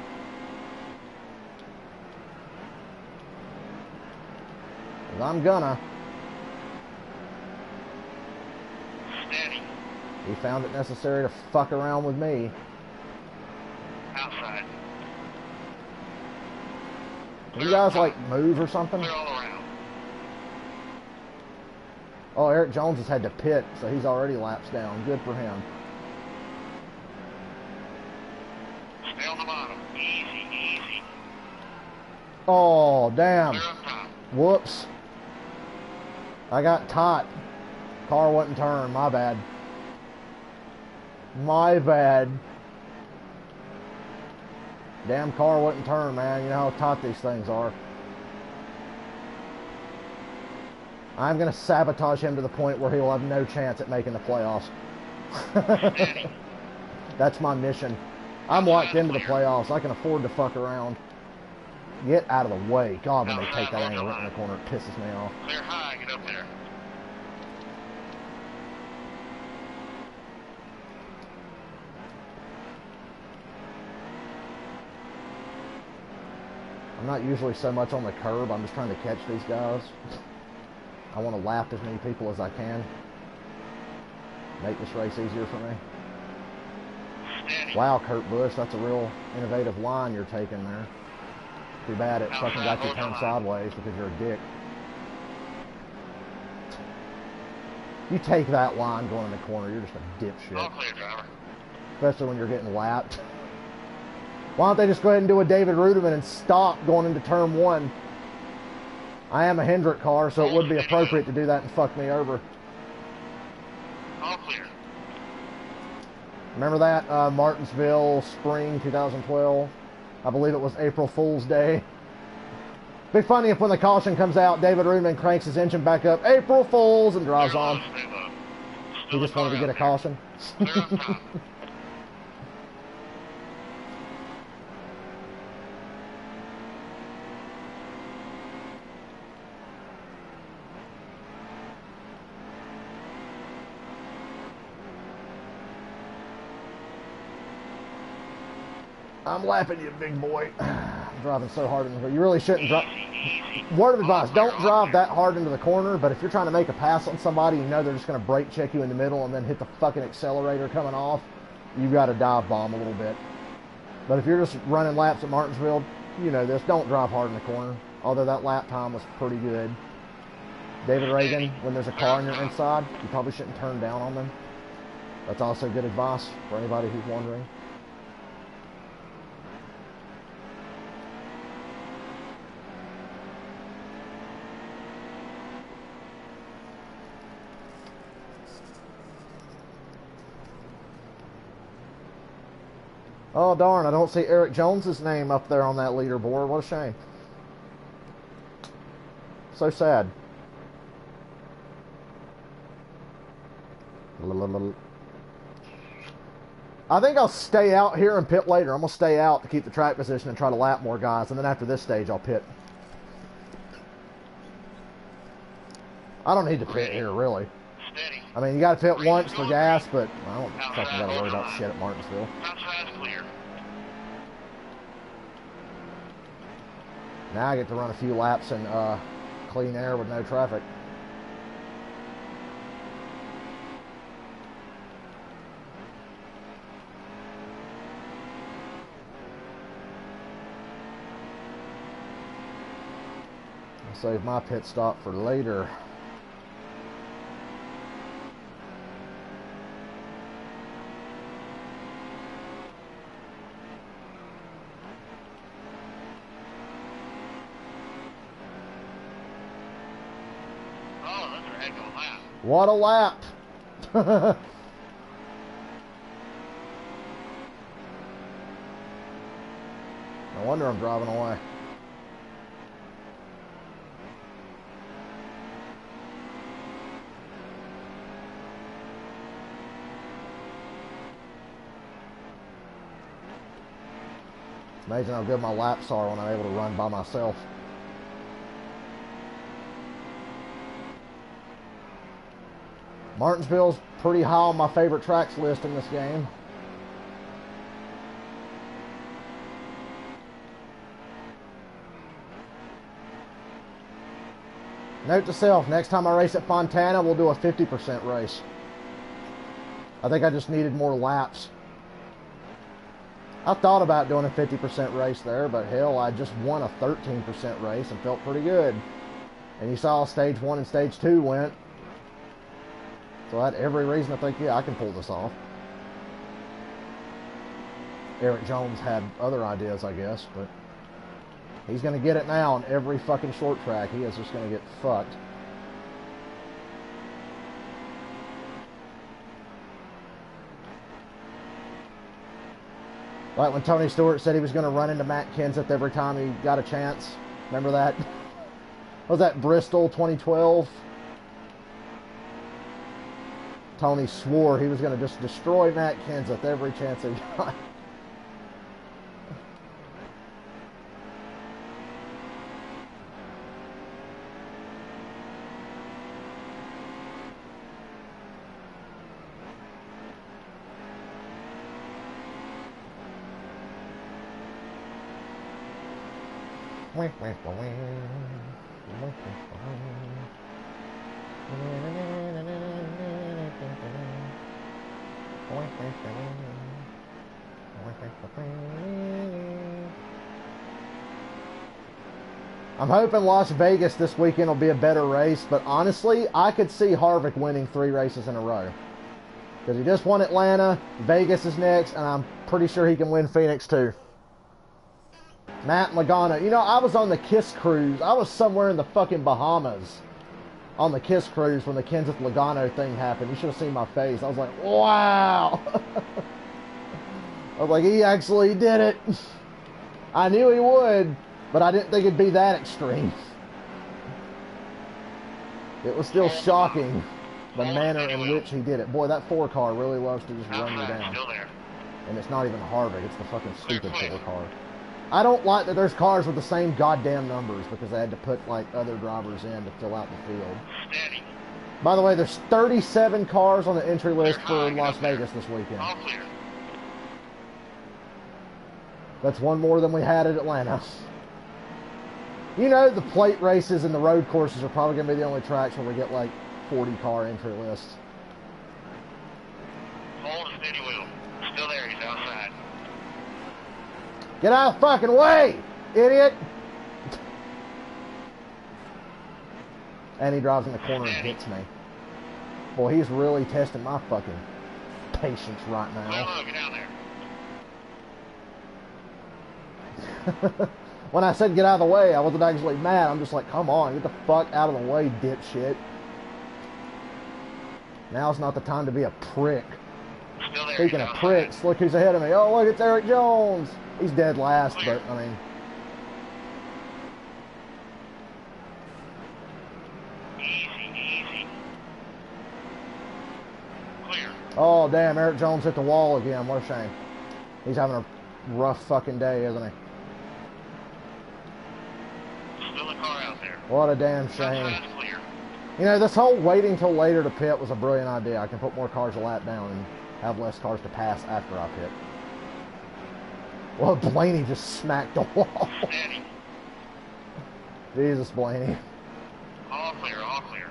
Because I'm gonna. Steady. He found it necessary to fuck around with me. Outside. Can you guys, like, move or something? Clear all around. Oh, Eric Jones has had to pit, so he's already laps down. Good for him. Stay on the bottom. Easy, easy. Oh, damn. Clear up top. Whoops. I got caught. Car wouldn't turn. My bad. My bad. Damn car wouldn't turn, man. You know how taut these things are. I'm going to sabotage him to the point where he'll have no chance at making the playoffs. That's my mission. I'm locked into the playoffs. I can afford to fuck around. Get out of the way. God, when they take that angle right in the corner, it pisses me off. Clear high, get up there. I'm not usually so much on the curb. I'm just trying to catch these guys. I want to lap as many people as I can. Make this race easier for me. Steady. Wow, Kurt Busch, that's a real innovative line you're taking there. Too bad it fucking got you turned sideways because you're a dick. You take that line going in the corner, you're just a dipshit. All clear, driver. Especially when you're getting lapped. Why don't they just go ahead and do a David Ruderman and stop going into turn 1? I am a Hendrick car, so it would be appropriate to do that and fuck me over. All clear. Remember that Martinsville spring 2012? I believe it was April Fool's Day. Be funny if when the caution comes out, David Ruderman cranks his engine back up, April Fools, and drives Clear low, on. stay low. He Still just car wanted to get a out there. caution. Clear up top. I'm lapping you, big boy. I'm driving so hard in the corner. You really shouldn't drive. Easy, easy. Word of advice, All clear, don't all drive clear. that hard into the corner, but if you're trying to make a pass on somebody, you know they're just going to brake check you in the middle and then hit the fucking accelerator coming off, you've got to dive bomb a little bit. But if you're just running laps at Martinsville, you know this, don't drive hard in the corner. Although that lap time was pretty good. David Reagan, when there's a car on your inside, you probably shouldn't turn down on them. That's also good advice for anybody who's wondering. Oh, darn, I don't see Eric Jones's name up there on that leaderboard. What a shame. So sad. I think I'll stay out here and pit later. I'm going to stay out to keep the track position and try to lap more guys. And then after this stage, I'll pit. I don't need to pit here, really. Steady. I mean, you got to pit once for gas, but I don't fucking got to worry about shit at Martinsville. Outside's clear. Now I get to run a few laps in clean air with no traffic. I'll save my pit stop for later. What a lap! No wonder I'm driving away. It's amazing how good my laps are when I'm able to run by myself. Martinsville's pretty high on my favorite tracks list in this game. Note to self, next time I race at Fontana, we'll do a 50% race. I think I just needed more laps. I thought about doing a 50% race there, but hell, I just won a 13% race and felt pretty good. And you saw stage 1 and stage 2 went. So I had every reason to think, yeah, I can pull this off. Eric Jones had other ideas, I guess, but he's going to get it now on every fucking short track. He is just going to get fucked. Like when Tony Stewart said he was going to run into Matt Kenseth every time he got a chance. Remember that? Was that Bristol 2012? Tony swore he was going to just destroy Matt Kenseth every chance he got. I'm hoping Las Vegas this weekend will be a better race, but honestly, I could see Harvick winning 3 races in a row. Because he just won Atlanta, Vegas is next, and I'm pretty sure he can win Phoenix too. Matt Logano. You know, I was on the KISS cruise. I was somewhere in the fucking Bahamas on the KISS cruise when the Kenseth Logano thing happened. You should have seen my face. I was like, wow. I was like, he actually did it. I knew he would, but I didn't think it'd be that extreme. It was still shocking, the manner in which he did it. Boy, that 4 car really loves to just run you down. And it's not even Harvick, it's the fucking stupid 4 car. I don't like that there's cars with the same goddamn numbers because they had to put like other drivers in to fill out the field. Steady. By the way, there's 37 cars on the entry list for Las Vegas this weekend. All clear. That's one more than we had at Atlanta. You know, the plate races and the road courses are probably going to be the only tracks where we get like 40-car entry lists. Hold a steady wheel. Still there, he's outside. Get out of the fucking way, idiot! And he drives in the corner and hits me. Boy, he's really testing my fucking patience right now. Get down there. When I said get out of the way, I wasn't actually mad. I'm just like, come on, get the fuck out of the way, dipshit. Now's not the time to be a prick. Still there, Speaking of pricks, look who's ahead of me. Oh, look, it's Eric Jones. He's dead last, but, I mean... Easy, easy. Clear. Oh, damn, Eric Jones hit the wall again. What a shame. He's having a rough fucking day, isn't he? Still a car out there. What a damn shame. Outside's clear. You know, this whole waiting till later to pit was a brilliant idea. I can put more cars a lap down and have less cars to pass after I pit. Well, Blaney just smacked the wall. Steady. Jesus, Blaney. All clear, all clear.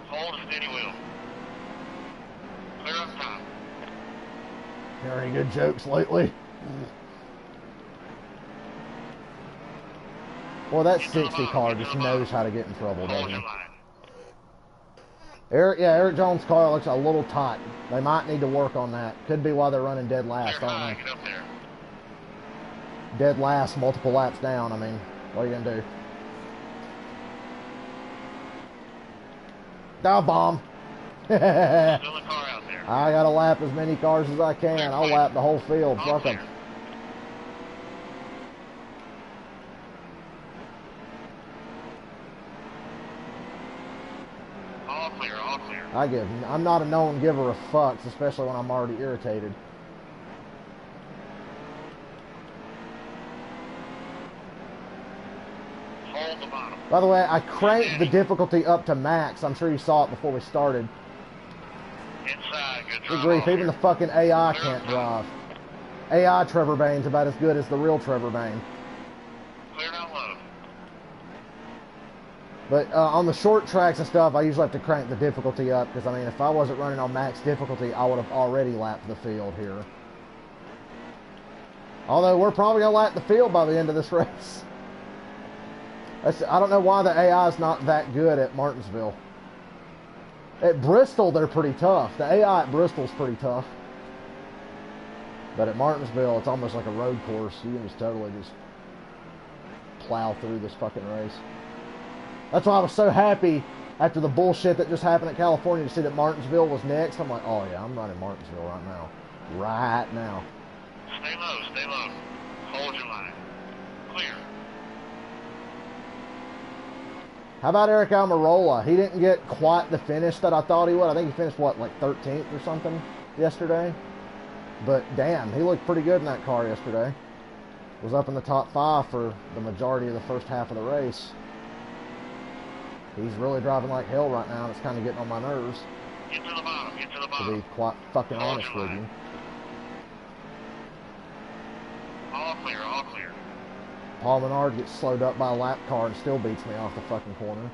Hold a steady wheel. Clear up top. Hear any good jokes lately? Well, that 60 car just knows how to get in trouble, Hold doesn't your he? line. Eric Jones' car looks a little tight. They might need to work on that. Could be why they're running dead last, Clear I high, don't know. get up there. Dead last, multiple laps down. I mean, what are you gonna do? Oh, bomb. Still a car out there. I gotta lap as many cars as I can. I'll lap the whole field. All Fuck 'em. clear. All clear, all clear. I'm not a known giver of fucks, especially when I'm already irritated. Hold the bottom. By the way, I cranked the difficulty up to max. I'm sure you saw it before we started. Inside, good Good drive. grief, off even here. the fucking AI can't drive. AI Trevor Bain's about as good as the real Trevor Bain. Clear down low. But on the short tracks and stuff, I usually have to crank the difficulty up because, I mean, if I wasn't running on max difficulty, I would have already lapped the field here. Although, we're probably going to lap the field by the end of this race. I don't know why the AI is not that good at Martinsville. At Bristol, they're pretty tough. The AI at Bristol's pretty tough. But at Martinsville, it's almost like a road course. You can just totally just plow through this fucking race. That's why I was so happy after the bullshit that just happened at California to see that Martinsville was next. I'm like, oh yeah, I'm running Martinsville right now. Right now. Stay low, stay low. Hold your line. Clear. How about Eric Almirola? He didn't get quite the finish that I thought he would. I think he finished, what, like 13th or something yesterday? But damn, he looked pretty good in that car yesterday. Was up in the top 5 for the majority of the first half of the race. He's really driving like hell right now, and it's kind of getting on my nerves, Get to the bottom, get to the to bottom. be quite fucking Hold honest your with you. line. All clear, all clear. Paul Menard gets slowed up by a lap car and still beats me off the fucking corner.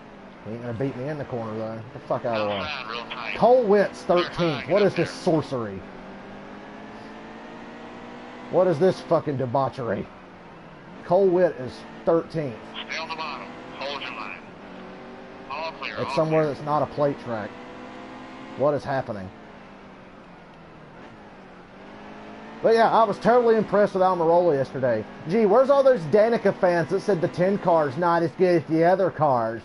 He ain't gonna beat me in the corner though. Get the fuck out of the way. Outside, real tight. Cole Witt's 13th. What is this sorcery? What is this fucking debauchery? Cole Witt is 13th. Stay on the bottom. Hold your line. All clear, It's all somewhere clear. that's not a plate track. What is happening? But yeah, I was totally impressed with Almirola yesterday. Gee, where's all those Danica fans that said the 10 car's not as good as the other cars?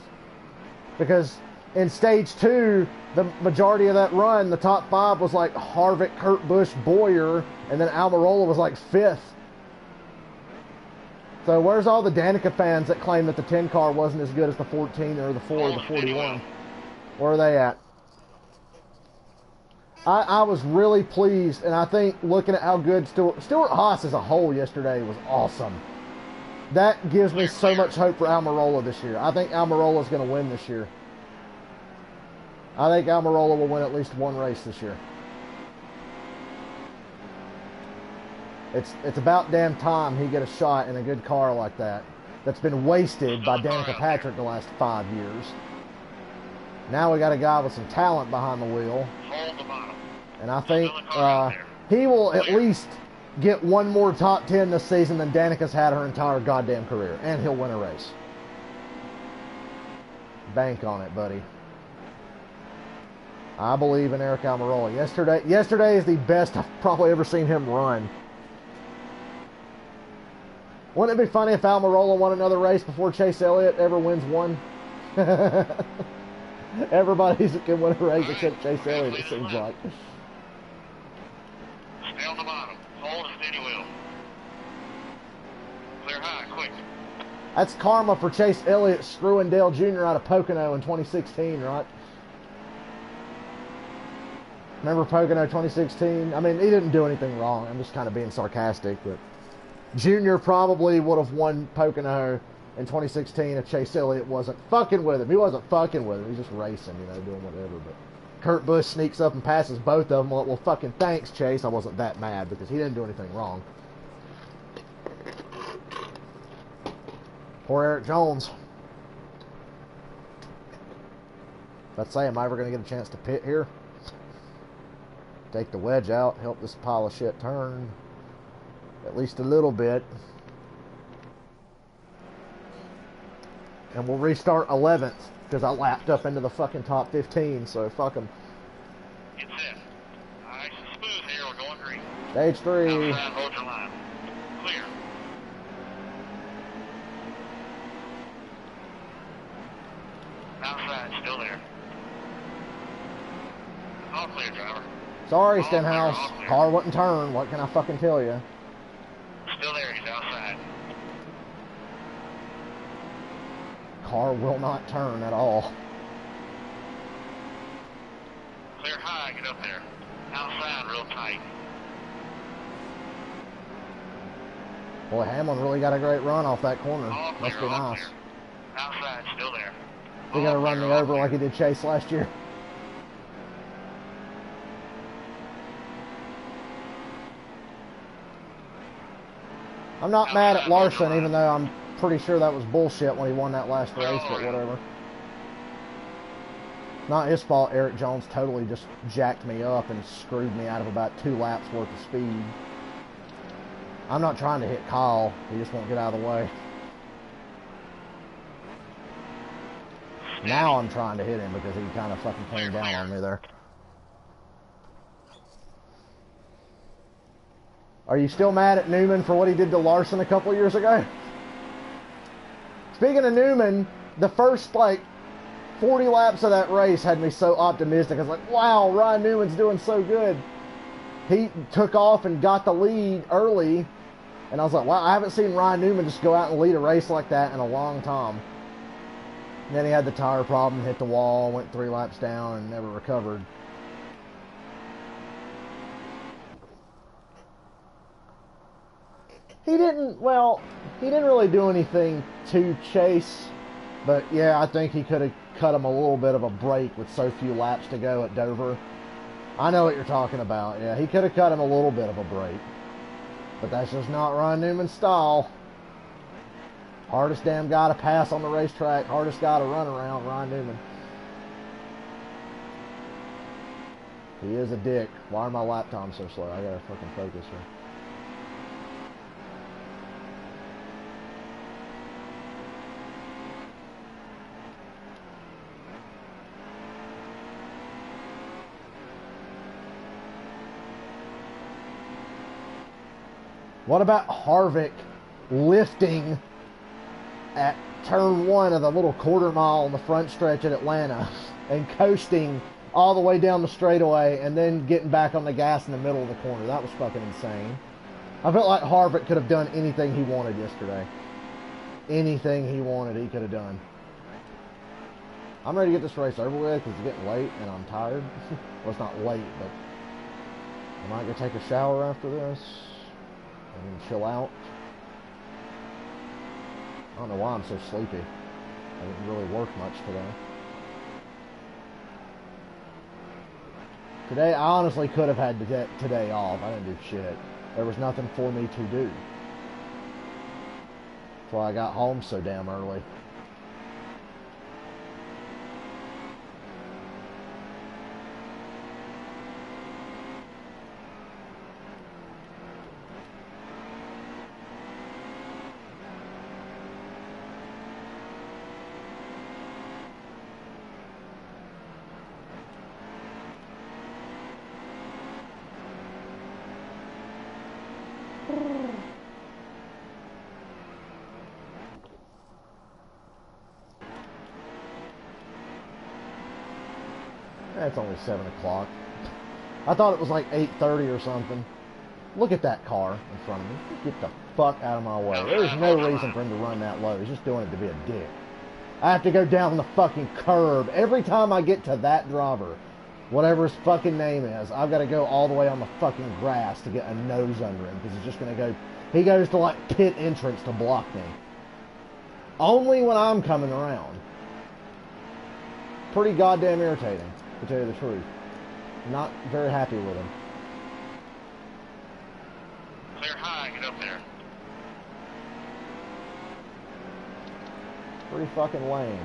Because in stage 2, the majority of that run, the top 5 was like Harvick, Kurt Busch, Boyer, and then Almirola was like 5th. So where's all the Danica fans that claim that the 10 car wasn't as good as the 14 or the 4 or the 41? Where are they at? I was really pleased, and I think looking at how good Stuart Haas as a whole yesterday was awesome. That gives me so much hope for Almirola this year. I think Almirola is going to win this year. I think Almirola will win at least one race this year. It's about damn time he get a shot in a good car like that. That's been wasted by Danica Patrick the last 5 years. Now we got a guy with some talent behind the wheel. Hold the bottom. And I think he will at least get one more top 10 this season than Danica's had her entire goddamn career. And he'll win a race. Bank on it, buddy. I believe in Eric Almirola. Yesterday is the best I've probably ever seen him run. Wouldn't it be funny if Almirola won another race before Chase Elliott ever wins one? Everybody can win a race except Chase Elliott, it seems like. Stay on the bottom. Hold a steady wheel. Clear high, quick. That's karma for Chase Elliott screwing Dale Jr. out of Pocono in 2016, right? Remember Pocono 2016? I mean, he didn't do anything wrong. I'm just kind of being sarcastic, but Jr. probably would have won Pocono in 2016 if Chase Elliott wasn't fucking with him. He wasn't fucking with him. He's just racing, you know, doing whatever. But Kurt Busch sneaks up and passes both of them. Well, fucking thanks, Chase. I wasn't that mad because he didn't do anything wrong. Poor Eric Jones. Let's say, am I ever going to get a chance to pit here? Take the wedge out, help this pile of shit turn. At least a little bit. And we'll restart 11th, because I lapped up into the fucking top 15, so fuck them. Get set. Nice and smooth here, we're going green. Stage 3. Outside, hold your line. Clear. Outside, still there. All clear, driver. Sorry, All clear, Stenhouse. all clear. Car wouldn't turn. What can I fucking tell you? Still there, he's outside. Car will not turn at all. Clear high, get up there. Outside, real tight. Boy, Hamlin really got a great run off that corner. All clear, Must be all nice. clear. Outside, still there. He got to All run me clear, all over clear. like he did Chase last year. I'm not mad at Larson, even though I'm pretty sure that was bullshit when he won that last race, but whatever. Not his fault. Eric Jones totally just jacked me up and screwed me out of about 2 laps worth of speed. I'm not trying to hit Kyle. He just won't get out of the way. Now I'm trying to hit him because he kind of fucking came down on me there. Are you still mad at Newman for what he did to Larson a couple years ago? Speaking of Newman, the first, 40 laps of that race had me so optimistic. I was like, wow, Ryan Newman's doing so good. He took off and got the lead early, and I was like, wow, I haven't seen Ryan Newman just go out and lead a race like that in a long time. And then he had the tire problem, hit the wall, went 3 laps down, and never recovered. He didn't really do anything to Chase, but yeah, I think he could have cut him a little bit of a break with so few laps to go at Dover. I know what you're talking about. Yeah, he could have cut him a little bit of a break, but that's just not Ryan Newman's style. Hardest damn guy to pass on the racetrack, hardest guy to run around, Ryan Newman. He is a dick. Why are my lap times so slow? I gotta fucking focus here. What about Harvick lifting at turn 1 of the little quarter mile on the front stretch at Atlanta and coasting all the way down the straightaway and then getting back on the gas in the middle of the corner? That was fucking insane. I felt like Harvick could have done anything he wanted yesterday. Anything he wanted, he could have done. I'm ready to get this race over with because it's getting late and I'm tired. Well, it's not late, but I might go take a shower after this and chill out. I don't know why I'm so sleepy. I didn't really work much today. Today, I honestly could have had today off. I didn't do shit. There was nothing for me to do. That's why I got home so damn early. It's only 7 o'clock. I thought it was like 8:30 or something. Look at that car in front of me. Get the fuck out of my way. There's no reason for him to run that low. He's just doing it to be a dick. I have to go down the fucking curb. Every time I get to that driver, whatever his fucking name is, I've got to go all the way on the fucking grass to get a nose under him, because he's just going to go, he goes to like pit entrance to block me. Only when I'm coming around. Pretty goddamn irritating, to tell you the truth. Not very happy with him. Clear high, get up there. Pretty fucking lame.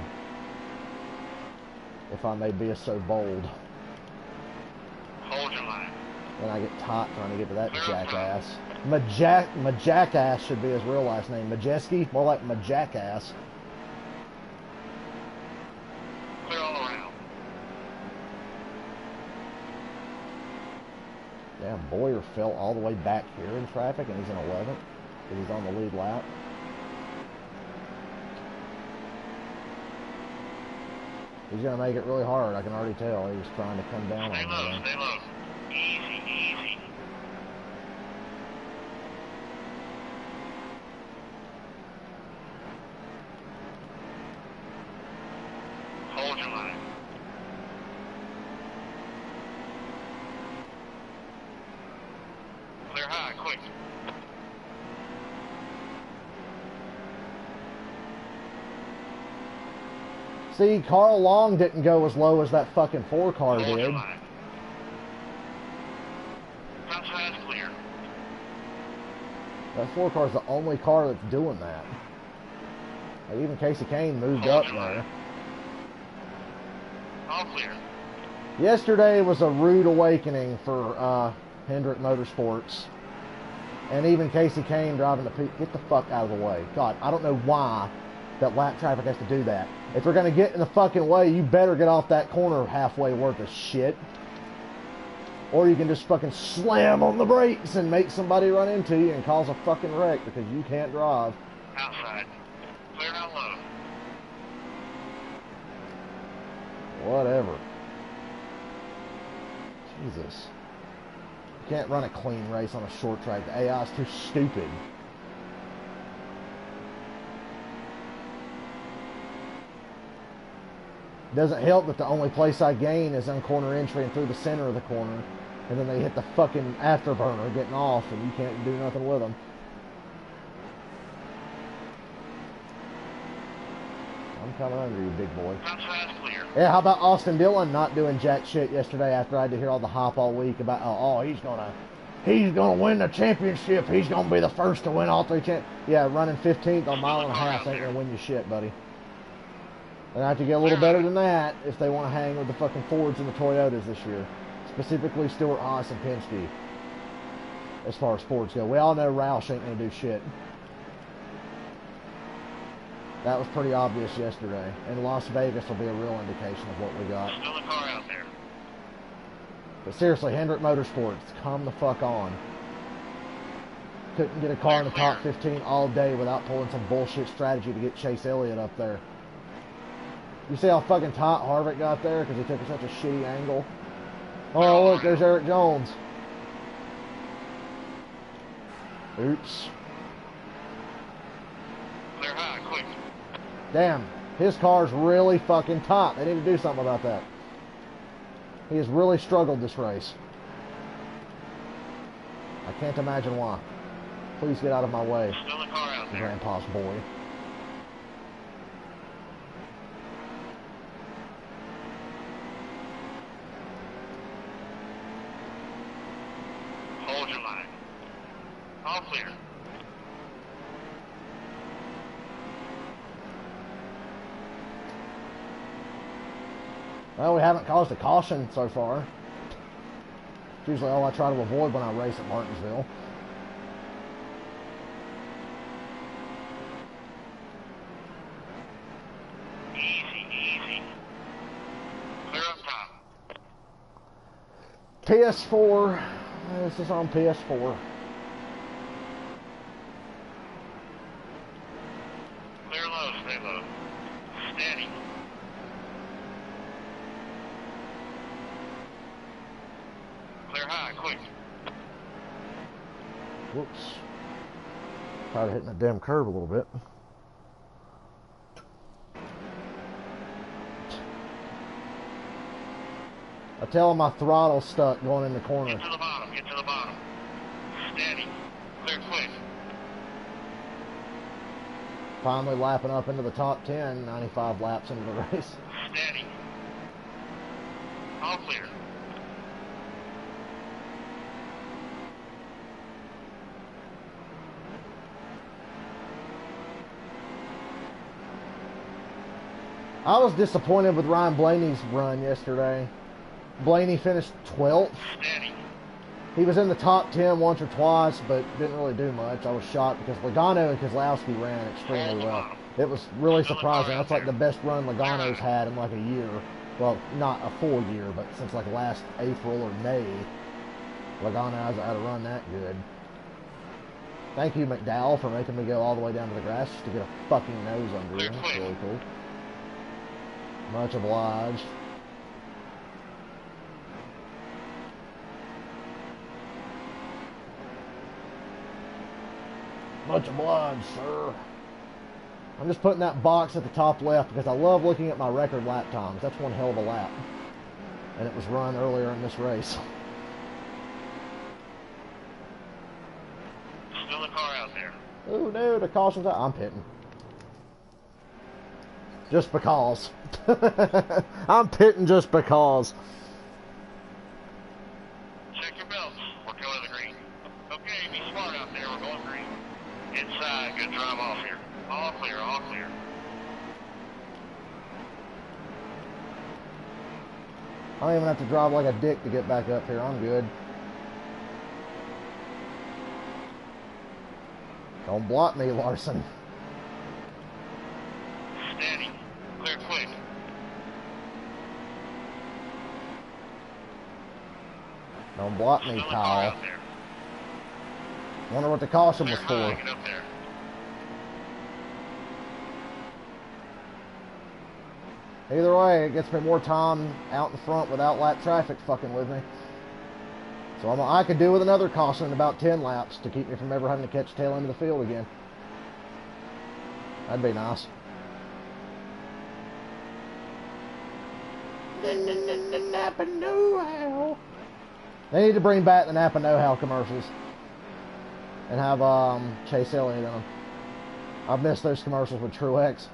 If I may be so bold. Hold your line. And I get hot trying to get to that jackass. Majackass should be his real last name. Majeski? More like Majackass. Clear all around. Damn, Boyer fell all the way back here in traffic and he's in 11th. Because he's on the lead lap. He's going to make it really hard, I can already tell. He was trying to come down Stay on low, me. stay low. Easy, easy. Hold your line. Clear high, quick. See, Carl Long didn't go as low as that fucking 4-car Hold your did. line. Front side's clear. That 4-car is the only car that's doing that. Like, even Casey Kane moved up there. All clear. Yesterday was a rude awakening for Hendrick Motorsports. And even Casey Kane driving the peak. Get the fuck out of the way. God, I don't know why that lap traffic has to do that. If they're going to get in the fucking way, you better get off that corner halfway worth of shit. Or you can just fucking slam on the brakes and make somebody run into you and cause a fucking wreck because you can't drive. Outside. Clear out low. Whatever. Jesus. You can't run a clean race on a short track. The AI is too stupid. Doesn't help that the only place I gain is on corner entry and through the center of the corner. And then they hit the fucking afterburner getting off and you can't do nothing with them. I'm coming under you, big boy. Front side's clear. Yeah, how about Austin Dillon not doing jack shit yesterday after I had to hear all the hype all week about, oh, he's gonna win the championship. He's gonna be the first to win all 3 Yeah, running 15th on mile and a half ain't gonna win you shit, buddy. They have to get a little better than that if they want to hang with the fucking Fords and the Toyotas this year. Specifically Stewart Haas and Penske. As far as Fords go. We all know Roush ain't going to do shit. That was pretty obvious yesterday. And Las Vegas will be a real indication of what we got. Still a car out there. But seriously, Hendrick Motorsports, come the fuck on. Couldn't get a car in the top 15 all day without pulling some bullshit strategy to get Chase Elliott up there. You see how fucking tight Harvick got there because he took such a shitty angle? Oh, look, there's Eric Jones. Oops. Clear high, quick. Damn, his car's really fucking tight. They need to do something about that. He has really struggled this race. I can't imagine why. Please get out of my way, Still a car out there. Grandpa's boy. Hold your line. All clear. Well, we haven't caused a caution so far. It's usually all I try to avoid when I race at Martinsville. Easy, easy. Clear up top. PS4. This is on PS4. Clear low, stay low. Steady. Clear high, quick. Whoops. Tired of hitting that damn curb a little bit. I tell him my throttle's stuck going in the corner. Get to the bottom, get to the bottom. Steady. Clear quick. Finally lapping up into the top 10, 95 laps into the race. Steady. All clear. I was disappointed with Ryan Blaney's run yesterday. Blaney finished 12th. Steady. He was in the top 10 once or twice, but didn't really do much. I was shocked because Logano and Keselowski ran extremely well. It was really surprising. That's like the best run Logano's had in like a year. Well, not a full year, but since like last April or May. Logano hasn't had a run that good. Thank you, McDowell, for making me go all the way down to the grass just to get a fucking nose under him. That's really cool. Much obliged. Much obliged, sir. I'm just putting that box at the top left because I love looking at my record lap times. That's one hell of a lap. And it was run earlier in this race. Still a car out there. Oh no, the caution's out. I'm pitting. Just because. I'm pitting just because. Check your belts. We're going to the green. Okay, be smart out there. We're going green. Inside. Good drive off here. All clear, all clear. I don't even have to drive like a dick to get back up here. I'm good. Don't block me, Larson. Steady. Clear quick. Don't block me, Still a car Kyle. out there. Wonder what the caution was Clear high. for. Get up there. Either way, it gets me more time out in front without lap traffic fucking with me. So I could do with another caution in about 10 laps to keep me from ever having to catch tail end of the field again. That'd be nice. Napa know-how. They need to bring back the Napa know-how commercials and have Chase Elliott in them. I've missed those commercials with Truex.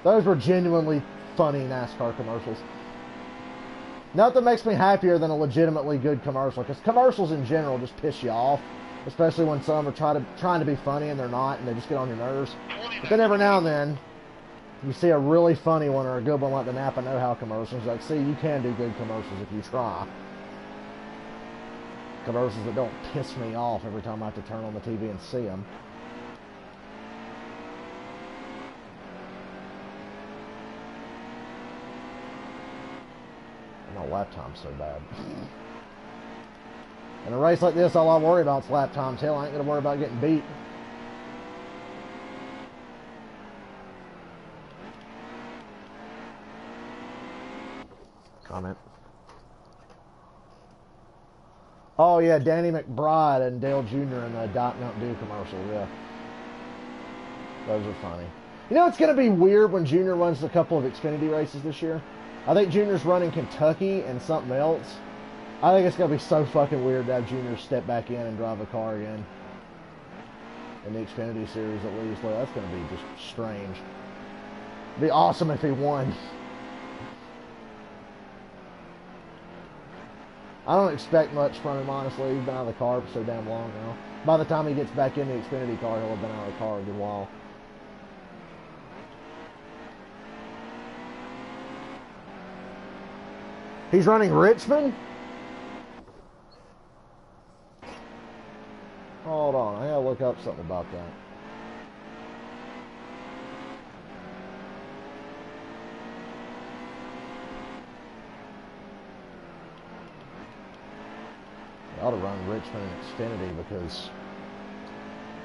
Those were genuinely funny NASCAR commercials. Nothing makes me happier than a legitimately good commercial, because commercials in general just piss you off, especially when some are trying to be funny and they're not, and they just get on your nerves. But then every now and then, you see a really funny one or a good one like the Napa Know-How commercials. Like, see, you can do good commercials if you try. Commercials that don't piss me off every time I have to turn on the TV and see them. My lap time's so bad. In a race like this, all I worry about is lap times. Hell, I ain't gonna worry about getting beat. Comment. Oh yeah, Danny McBride and Dale Jr. in the Doc Mountain Dew commercial. Yeah, those are funny. You know, it's gonna be weird when Jr. runs a couple of Xfinity races this year. I think Junior's running Kentucky and something else. I think it's going to be so fucking weird to have Junior step back in and drive a car again. In the Xfinity Series at least. Well, that's going to be just strange. It'd be awesome if he won. I don't expect much from him, honestly. He's been out of the car for so damn long now. By the time he gets back in the Xfinity car, he'll have been out of the car a good while. He's running Richmond? Hold on, I gotta look up something about that. They ought to run Richmond in Xfinity because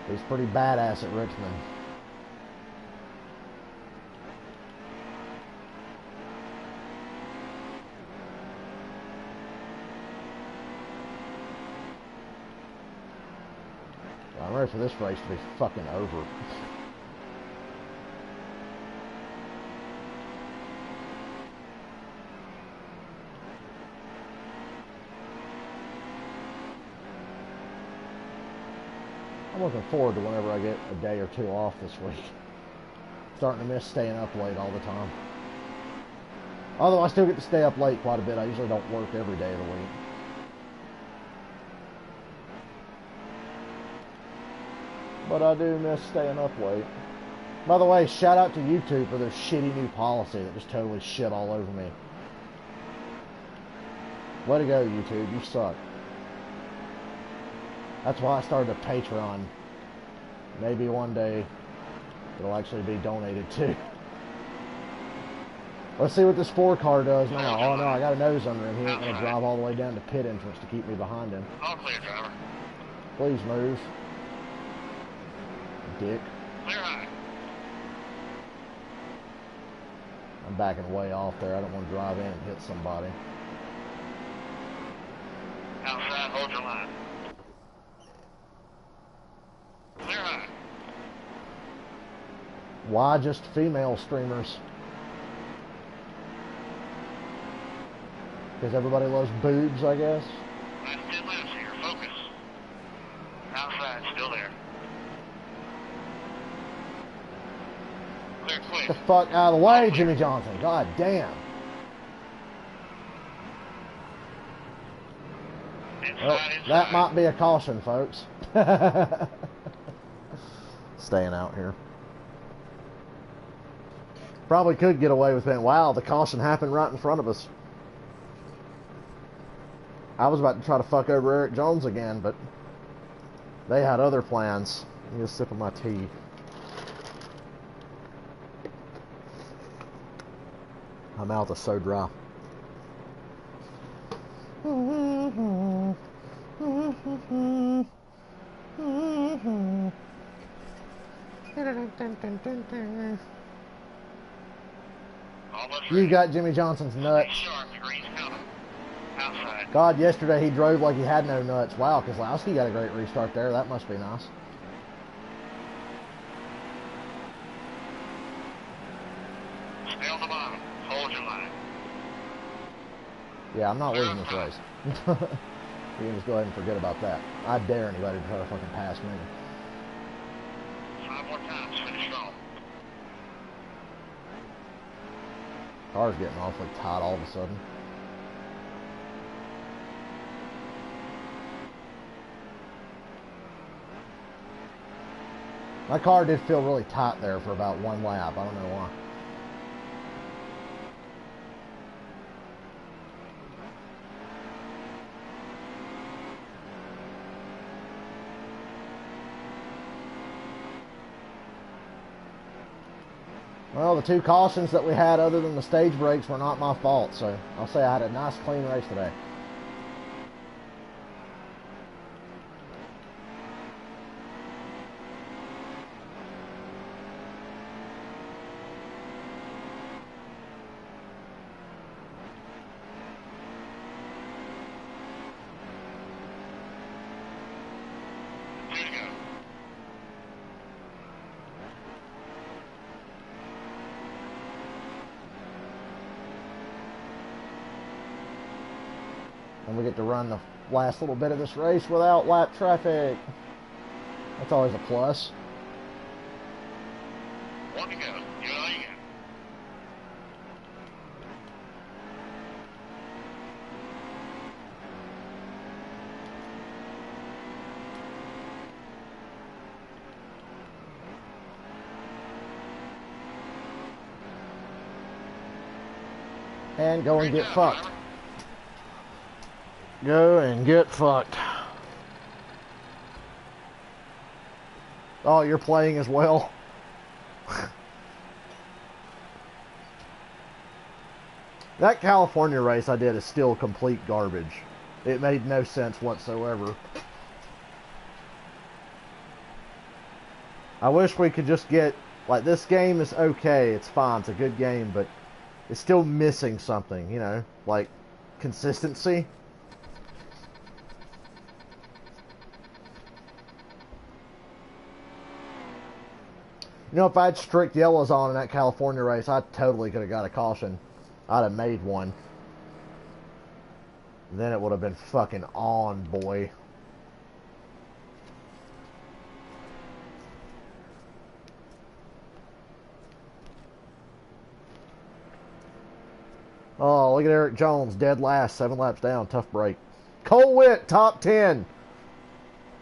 he's pretty badass at Richmond. I'm ready for this race to be fucking over. I'm looking forward to whenever I get a day or two off this week. Starting to miss staying up late all the time. Although I still get to stay up late quite a bit. I usually don't work every day of the week. But I do miss staying up late. By the way, shout out to YouTube for their shitty new policy that just totally shit all over me. Way to go, YouTube. You suck. That's why I started a Patreon. Maybe one day it'll actually be donated to. Let's see what this 4-car does now. Oh no, I got a nose under him. He ain't gonna drive all the way down to pit entrance to keep me behind him. All clear, driver. Please move. Dick. Clear high. I'm backing way off there. I don't want to drive in and hit somebody. Outside, hold your line. Clear high. Why just female streamers? Because everybody loves boobs, I guess. Last 10 laps here. Focus. Outside, still there. Clear quick. Get the fuck out of the way, Jimmy Johnson. God damn. Well, that might be a caution, folks. Staying out here. Probably could get away with it. Wow, the caution happened right in front of us. I was about to try to fuck over Eric Jones again, but they had other plans. Let me just sip of my tea. My mouth is so dry. You got Jimmy Johnson's nuts. God, yesterday he drove like he had no nuts. Wow, Keselowski got a great restart there. That must be nice. Stay on the bottom. Hold your line. Yeah, I'm not losing this race. You can just go ahead and forget about that. I dare anybody to try to fucking pass me. 5 more times. Finish strong. Car's getting awfully tight all of a sudden. My car did feel really tight there for about one lap. I don't know why. Well, the 2 cautions that we had other than the stage brakes were not my fault, so I'll say I had a nice clean race today. And we get to run the last little bit of this race without lap traffic. That's always a plus. 1 to go. Give it all you got. And go and get fucked. Go and get fucked. Oh, you're playing as well? That California race I did is still complete garbage. It made no sense whatsoever. I wish we could just get, like, this game is okay, it's fine, it's a good game, but it's still missing something, you know, like You know, if I had strict yellows on in that California race, I totally could have got a caution. I'd have made one. Then it would have been fucking on, boy. Oh, look at Eric Jones, dead last, 7 laps down, tough break. Cole Witt, top 10.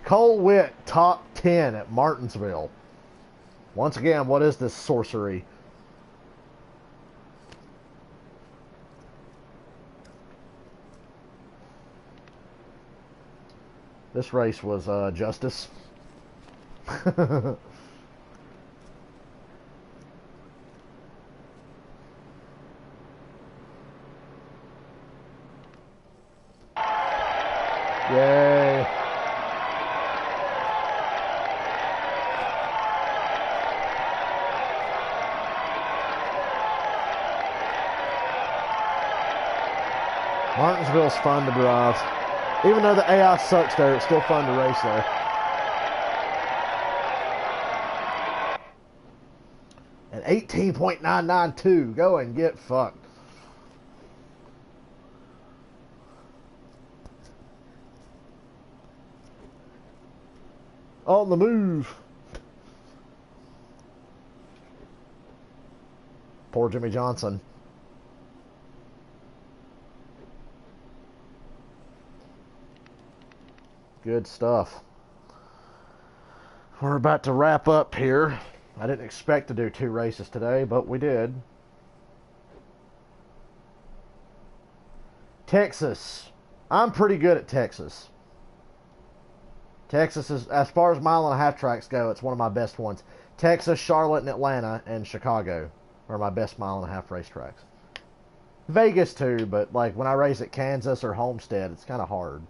Cole Witt, top 10 at Martinsville. Once again, what is this sorcery? This race was justice. Yay. Martinsville's fun to drive. Even though the AI sucks there, it's still fun to race there. At 18.992, go and get fucked. On the move. Poor Jimmy Johnson. Good stuff. We're about to wrap up here. I didn't expect to do 2 races today, but we did. Texas. I'm pretty good at Texas. Texas is, as far as 1.5 mile tracks go, it's one of my best ones. Texas, Charlotte, and Atlanta, and Chicago are my best 1.5 mile racetracks. Vegas too, but like when I race at Kansas or Homestead, it's kind of hard.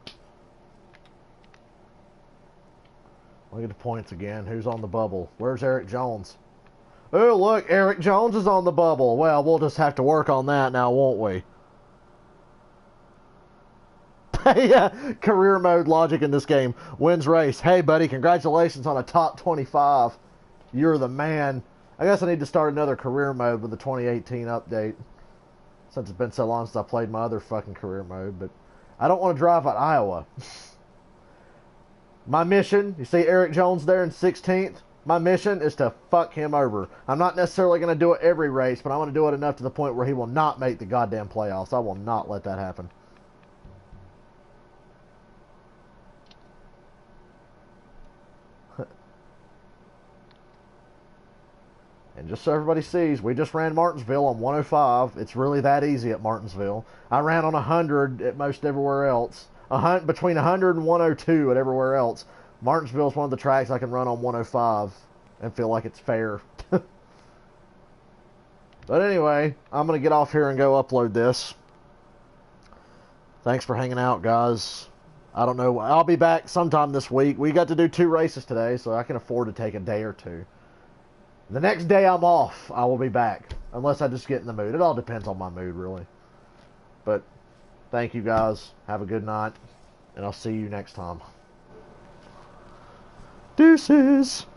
Look at the points again. Who's on the bubble? Where's Eric Jones? Oh, look, Eric Jones is on the bubble. Well, we'll just have to work on that now, won't we? Yeah, career mode logic in this game. Wins race. Hey, buddy, congratulations on a top 25. You're the man. I guess I need to start another career mode with the 2018 update. Since it's been so long since I played my other fucking career mode. But I don't want to drive at Iowa. My mission, you see Eric Jones there in 16th? My mission is to fuck him over. I'm not necessarily going to do it every race, but I want to do it enough to the point where he will not make the goddamn playoffs. I will not let that happen. And just so everybody sees, we just ran Martinsville on 105. It's really that easy at Martinsville. I ran on 100 at most everywhere else. Between 100 and 102 at everywhere else. Martinsville is one of the tracks I can run on 105 and feel like it's fair. But anyway, I'm going to get off here and go upload this. Thanks for hanging out, guys. I don't know. I'll be back sometime this week. We got to do 2 races today, so I can afford to take a day or 2. The next day I'm off, I will be back. Unless I just get in the mood. It all depends on my mood, really. But thank you, guys. Have a good night. And I'll see you next time. Deuces.